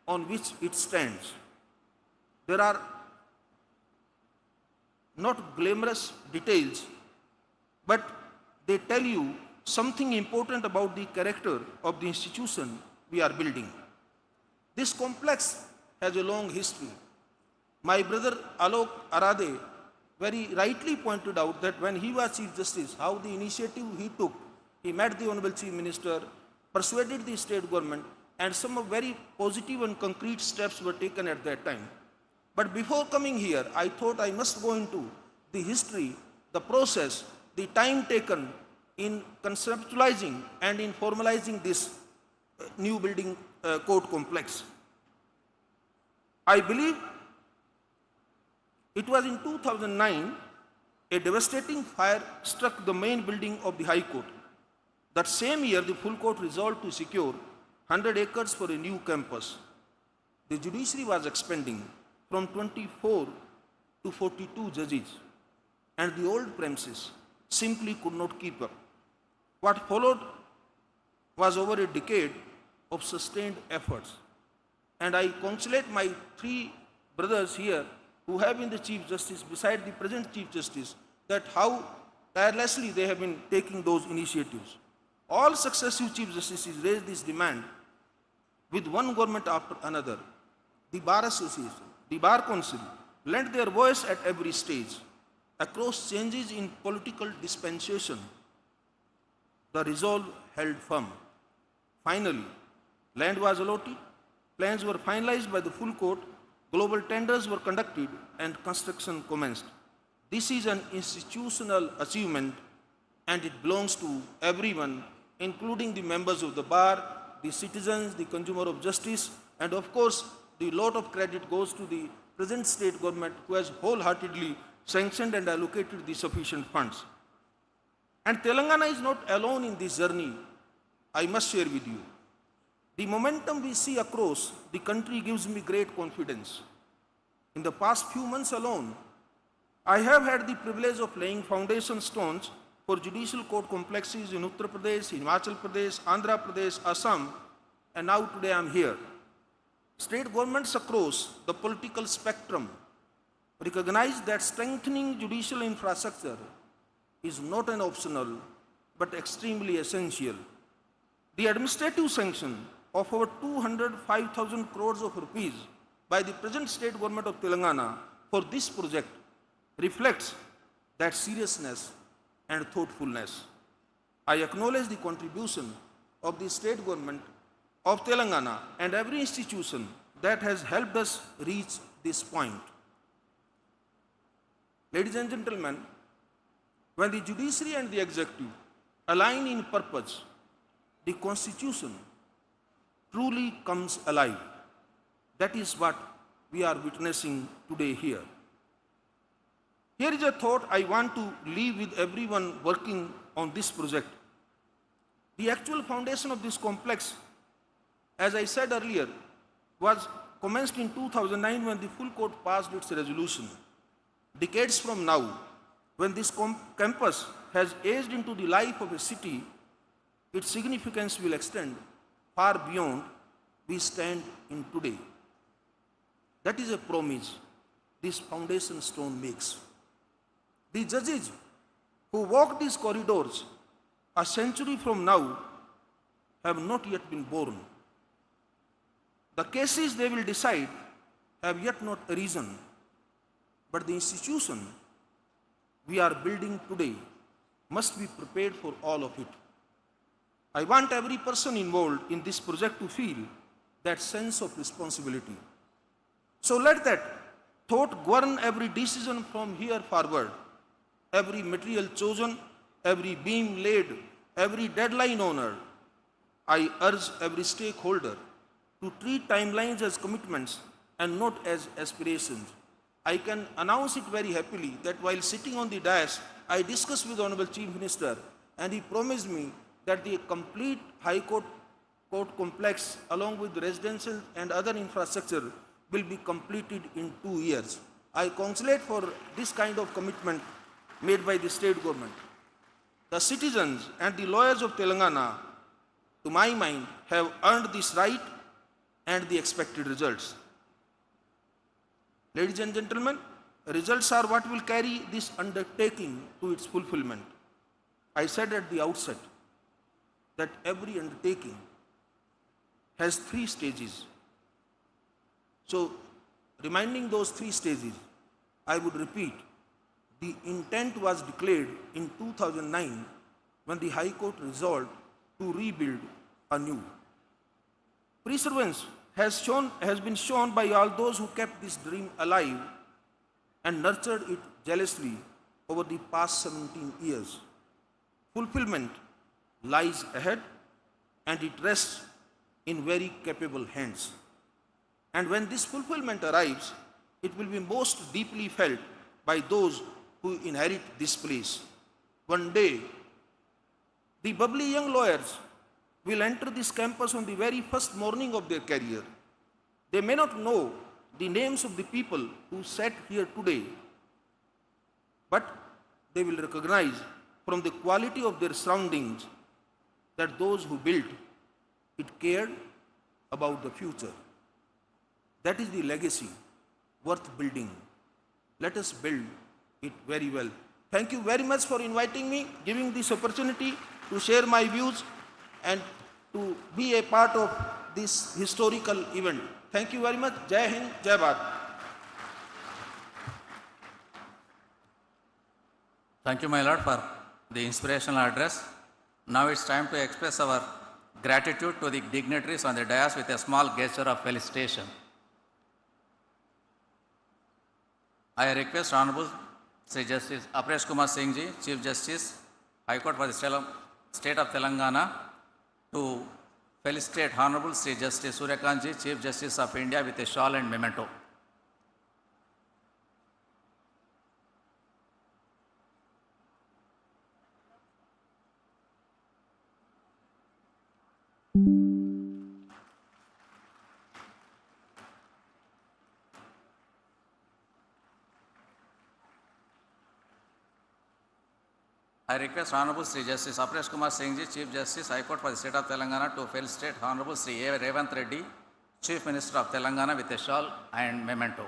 M: on which it stands. There are not glamorous details, but they tell you something important about the character of the institution we are building. This complex has a long history. My brother Alok Arade very rightly pointed out that when he was Chief Justice, how the initiative he took, he met the Honorable Chief Minister, persuaded the state government, and some very positive and concrete steps were taken at that time. But before coming here, I thought I must go into the history, the process, the time taken in conceptualizing and in formalizing this new building court complex. I believe it was in 2009, a devastating fire struck the main building of the High Court. That same year, the full court resolved to secure 100 acres for a new campus. The judiciary was expanding from 24 to 42 judges, and the old premises simply could not keep up. What followed was over a decade of sustained efforts. And I congratulate my 3 brothers here who have been the Chief Justice beside the present Chief Justice, that how tirelessly they have been taking those initiatives. All successive Chief Justices raised this demand with one government after another. The Bar Association, the Bar Council lent their voice at every stage. Across changes in political dispensation, the resolve held firm. Finally, land was allotted, plans were finalized by the full court, global tenders were conducted, and construction commenced. This is an institutional achievement, and it belongs to everyone, including the members of the bar, the citizens, the consumer of justice, and of course, the lot of credit goes to the present state government who has wholeheartedly sanctioned and allocated the sufficient funds. And Telangana is not alone in this journey, I must share with you. The momentum we see across the country gives me great confidence. In the past few months alone, I have had the privilege of laying foundation stones for judicial court complexes in Uttar Pradesh, Himachal Pradesh, Andhra Pradesh, Assam, and now today I am here. State governments across the political spectrum recognize that strengthening judicial infrastructure is not an optional but extremely essential. The administrative sanction of over 205,000 crores of rupees by the present state government of Telangana for this project reflects that seriousness and thoughtfulness. I acknowledge the contribution of the state government of Telangana and every institution that has helped us reach this point. Ladies and gentlemen, when the judiciary and the executive align in purpose, the Constitution truly comes alive. That is what we are witnessing today here. Here is a thought I want to leave with everyone working on this project. The actual foundation of this complex, as I said earlier, was commenced in 2009 when the full court passed its resolution. Decades from now, when this campus has aged into the life of a city, its significance will extend far beyond we stand in today. That is a promise this foundation stone makes. The judges who walk these corridors a century from now have not yet been born. The cases they will decide have yet not arisen, but the institution we are building today must be prepared for all of it. I want every person involved in this project to feel that sense of responsibility. So let that thought govern every decision from here forward, every material chosen, every beam laid, every deadline honored. I urge every stakeholder to treat timelines as commitments and not as aspirations. I can announce it very happily that while sitting on the dais, I discussed with Honorable Chief Minister and he promised me that the complete High Court complex along with residential and other infrastructure will be completed in 2 years. I congratulate for this kind of commitment made by the state government. The citizens and the lawyers of Telangana, to my mind, have earned this right and the expected results. Ladies and gentlemen, results are what will carry this undertaking to its fulfillment. I said at the outset that every undertaking has 3 stages. So, reminding those 3 stages, I would repeat, the intent was declared in 2009 when the High Court resolved to rebuild anew. Perseverance has been shown by all those who kept this dream alive and nurtured it jealously over the past 17 years. Fulfillment lies ahead and it rests in very capable hands. And when this fulfillment arrives, it will be most deeply felt by those who inherit this place. One day, the bubbly young lawyers will enter this campus on the very first morning of their career. They may not know the names of the people who sat here today, but they will recognize from the quality of their surroundings that those who built it cared about the future. That is the legacy worth building. Let us build it very well. Thank you very much for inviting me, giving this opportunity to share my views and to be a part of this historical event. Thank you very much. Jai Hind, Jai Bharat.
E: Thank you, my lord, for the inspirational address. Now it's time to express our gratitude to the dignitaries on the dais with a small gesture of felicitation. I request Honorable Sri Justice Apresh Kumar Singh Ji, Chief Justice, High Court for the State of Telangana, to felicitate Honorable Sri Justice Suryakant Ji, Chief Justice of India, with a shawl and memento. I request Honorable Sri Justice Apresh Kumar Singh Ji, Chief Justice, High Court for the State of Telangana, to felicitate Honorable Sri A. Revanth Reddy, Chief Minister of Telangana, with a shawl and memento.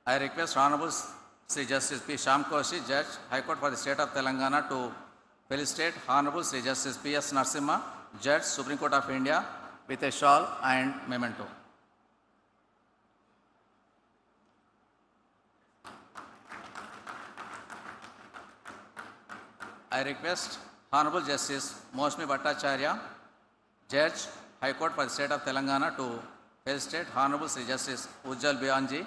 E: I request Honorable Sri Justice P. Shyam Koshi, Judge, High Court for the State of Telangana, to felicitate Honorable Sri Justice P. S. Narasimha, Judge, Supreme Court of India, with a shawl and memento. I request Honorable Justice Mosmi Bhattacharya, Judge, High Court for the State of Telangana to Health State, Honorable Sri Justice Ujjal Bianji,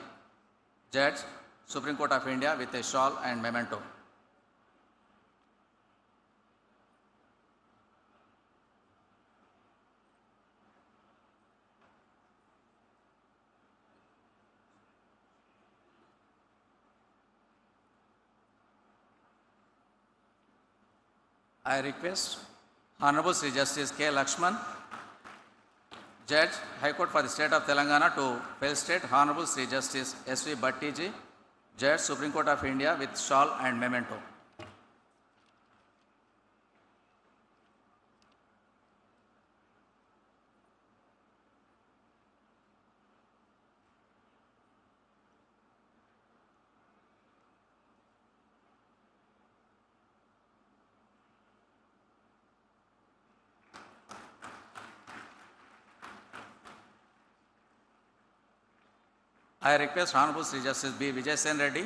E: Judge, Supreme Court of India with a shawl and memento. I request Honorable Sri Justice K. Lakshman, Judge, High Court for the State of Telangana to Health State, Honorable Sri Justice S.V. Bhattiji, Judge, Supreme Court of India with shawl and memento. I request Honorable Sri Justice B. Vijay Sen Reddy,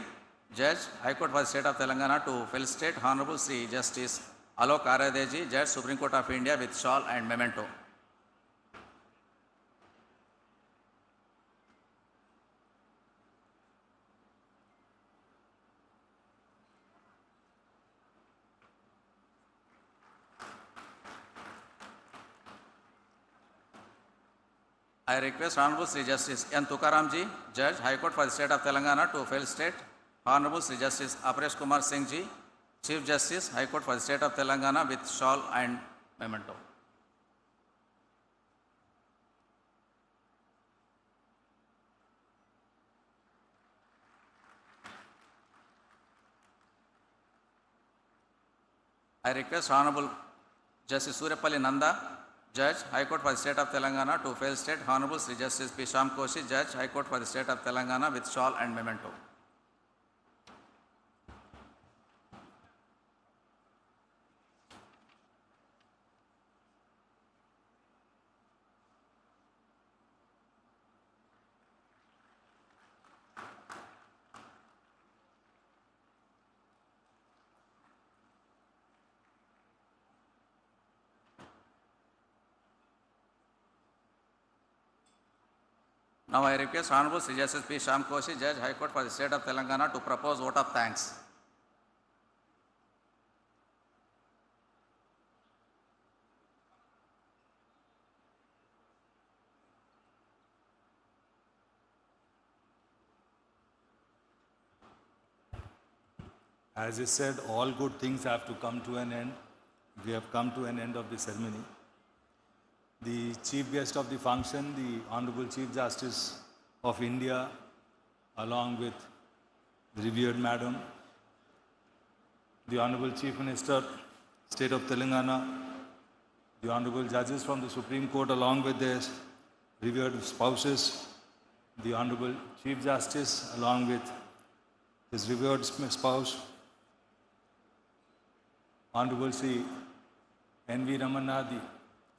E: Judge, High Court for the State of Telangana to fill State, Honorable Sri Justice Alok Aradeji, Judge, Supreme Court of India with shawl and memento. I request Honorable Sri Justice N. Tukaramji, Judge, High Court for the State of Telangana to fill State, Honorable Sri Justice Aparesh Kumar Singh Ji, Chief Justice, High Court for the State of Telangana with shawl and memento. I request Honorable Justice Suryapalli Nanda, Judge, High Court for the State of Telangana to fill State, Honorable Sri Justice P. Sham Koshi, Judge, High Court for the State of Telangana with shawl and memento. Now I request Honorable Sri Justice P. Sham Koshi, Judge, High Court for the State of Telangana to propose vote of thanks.
N: As is said, all good things have to come to an end. We have come to an end of the ceremony. The chief guest of the function, the Honorable Chief Justice of India, along with the revered Madam, the Honorable Chief Minister, State of Telangana, the Honorable Judges from the Supreme Court, along with their revered spouses, the Honorable Chief Justice, along with his revered spouse, Honorable Sri N.V. Ramana, the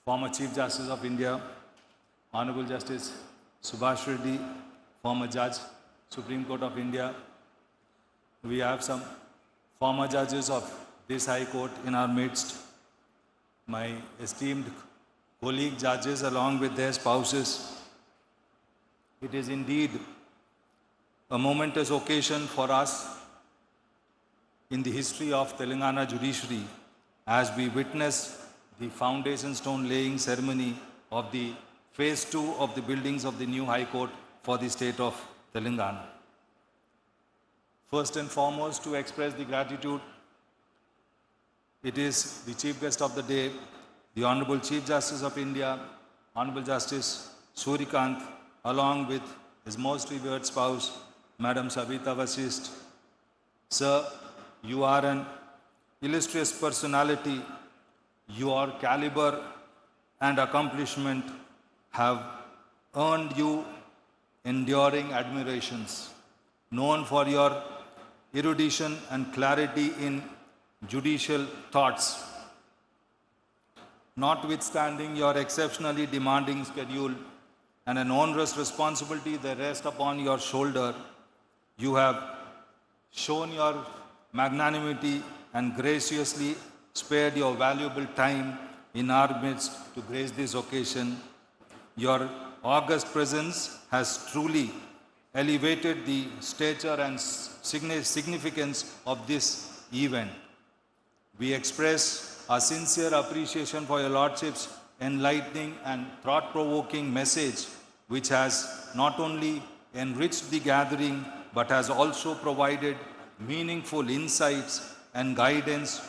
N: former Chief Justice of India, Honorable Justice Subhash Reddy, former Judge, Supreme Court of India. We have some former judges of this High Court in our midst. My esteemed colleague judges along with their spouses. It is indeed a momentous occasion for us in the history of Telangana judiciary as we witness the foundation stone laying ceremony of the phase 2 of the buildings of the new High Court for the state of Telangana. First and foremost, to express the gratitude, it is the chief guest of the day, the Honorable Chief Justice of India, Honorable Justice Suryakant, along with his most revered spouse, Madam Savita Vasisht. Sir, you are an illustrious personality. Your caliber and accomplishment have earned you enduring admirations. Known for your erudition and clarity in judicial thoughts. Notwithstanding your exceptionally demanding schedule and an onerous responsibility that rests upon your shoulder, you have shown your magnanimity and graciously spared your valuable time in our midst to grace this occasion. Your august presence has truly elevated the stature and significance of this event. We express our sincere appreciation for your Lordship's enlightening and thought-provoking message, which has not only enriched the gathering but has also provided meaningful insights and guidance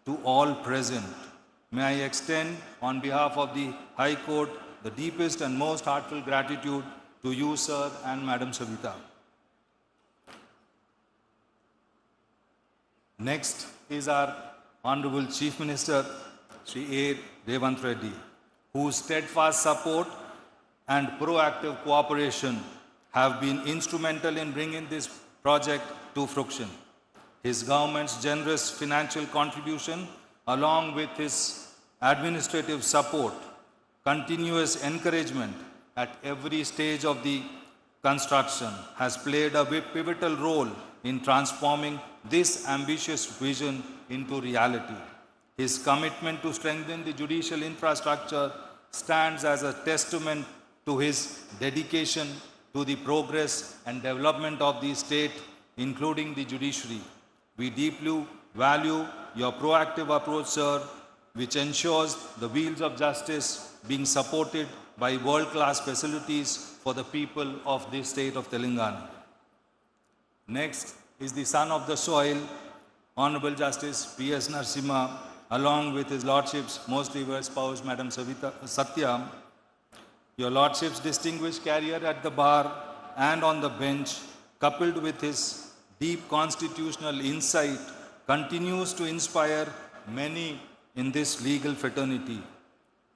N: to all present. May I extend, on behalf of the High Court, the deepest and most heartfelt gratitude to you, sir, and Madam Savita. Next is our Honorable Chief Minister, Sri A. Revanth Reddy, whose steadfast support and proactive cooperation have been instrumental in bringing this project to fruition. His government's generous financial contribution, along with his administrative support, continuous encouragement at every stage of the construction, has played a pivotal role in transforming this ambitious vision into reality. His commitment to strengthen the judicial infrastructure stands as a testament to his dedication to the progress and development of the state, including the judiciary. We deeply value your proactive approach, sir, which ensures the wheels of justice being supported by world-class facilities for the people of this state of Telangana. Next is the son of the soil, Honorable Justice P.S. Narasimha, along with his Lordship's most revered spouse, Madam Satya. Your Lordship's distinguished career at the bar and on the bench, coupled with his deep constitutional insight, continues to inspire many in this legal fraternity.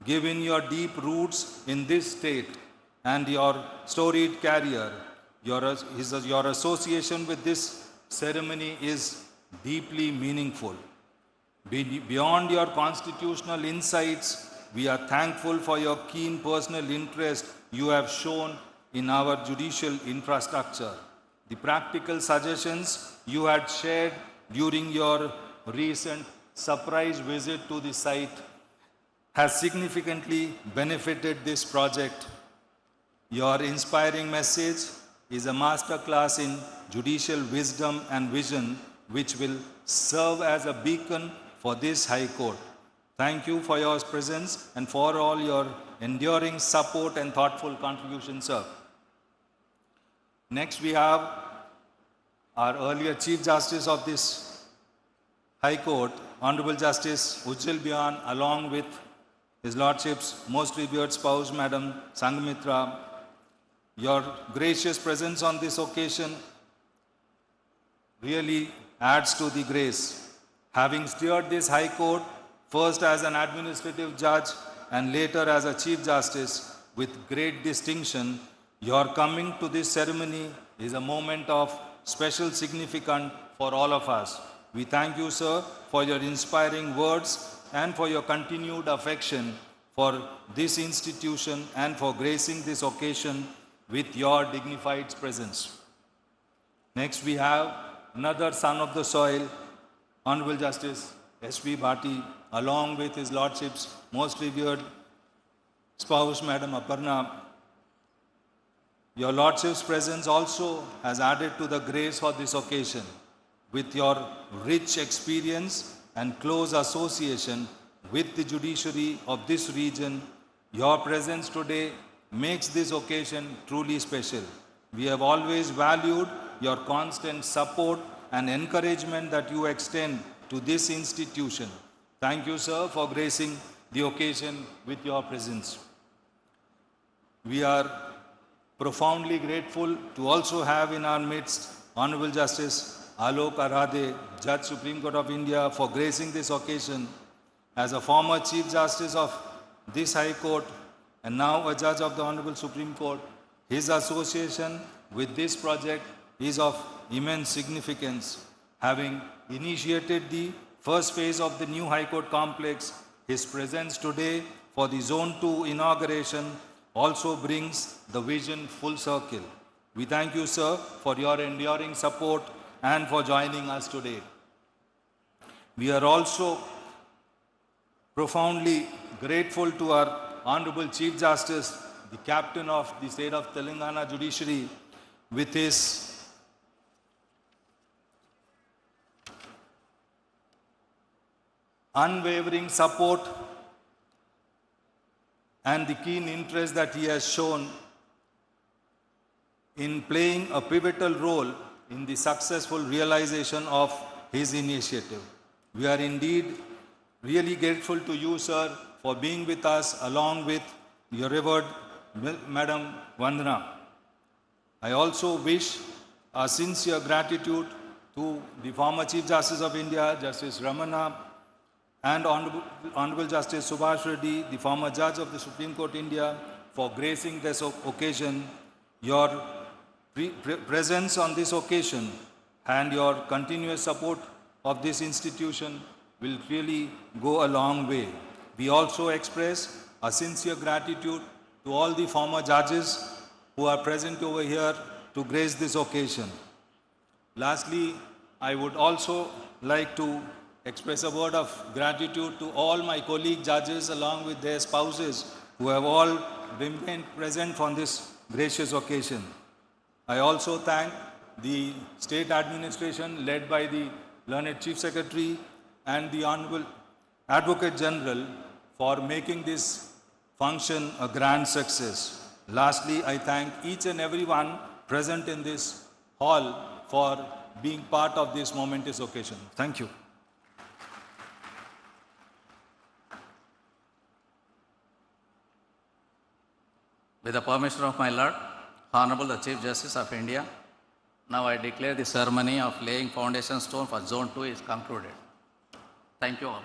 N: Given your deep roots in this state and your storied career, your association with this ceremony is deeply meaningful. Beyond your constitutional insights, we are thankful for your keen personal interest you have shown in our judicial infrastructure. The practical suggestions you had shared during your recent surprise visit to the site has significantly benefited this project. Your inspiring message is a masterclass in judicial wisdom and vision, which will serve as a beacon for this High Court. Thank you for your presence and for all your enduring support and thoughtful contributions, sir. Next, we have our earlier Chief Justice of this High Court, Honorable Justice Ujjal Byan, along with His Lordship's most revered spouse, Madam Sanghamitra. Your gracious presence on this occasion really adds to the grace. Having steered this High Court, first as an administrative judge and later as a Chief Justice with great distinction, your coming to this ceremony is a moment of special significance for all of us. We thank you, sir, for your inspiring words and for your continued affection for this institution and for gracing this occasion with your dignified presence. Next, we have another son of the soil, Honorable Justice S.B. Bhati, along with His Lordship's most revered spouse, Madam Aparna. Your Lordship's presence also has added to the grace for this occasion. With your rich experience and close association with the judiciary of this region, your presence today makes this occasion truly special. We have always valued your constant support and encouragement that you extend to this institution. Thank you, sir, for gracing the occasion with your presence. We are profoundly grateful to also have in our midst Honorable Justice Alok Aradhe, Judge Supreme Court of India, for gracing this occasion. As a former Chief Justice of this High Court and now a Judge of the Honorable Supreme Court, his association with this project is of immense significance. Having initiated the first phase of the new High Court complex, his presence today for the Zone-II inauguration also brings the vision full circle. We thank you, sir, for your enduring support and for joining us today. We are also profoundly grateful to our Honorable Chief Justice, the captain of the state of Telangana judiciary, with his unwavering support and the keen interest that he has shown in playing a pivotal role in the successful realization of his initiative. We are indeed really grateful to you, sir, for being with us along with your revered Madam Vandana. I also wish a sincere gratitude to the former Chief Justice of India, Justice Ramana, and Honorable Justice Subhash Reddy, the former Judge of the Supreme Court India, for gracing this occasion. Your presence on this occasion and your continuous support of this institution will really go a long way. We also express a sincere gratitude to all the former judges who are present over here to grace this occasion. Lastly, I would also like to express a word of gratitude to all my colleague judges along with their spouses who have all remained present on this gracious occasion. I also thank the state administration led by the learned Chief Secretary and the Honorable Advocate General for making this function a grand success. Lastly, I thank each and everyone present in this hall for being part of this momentous occasion. Thank you.
E: With the permission of my Lord, Honorable the Chief Justice of India, now I declare the ceremony of laying foundation stone for Zone 2 is concluded. Thank you all.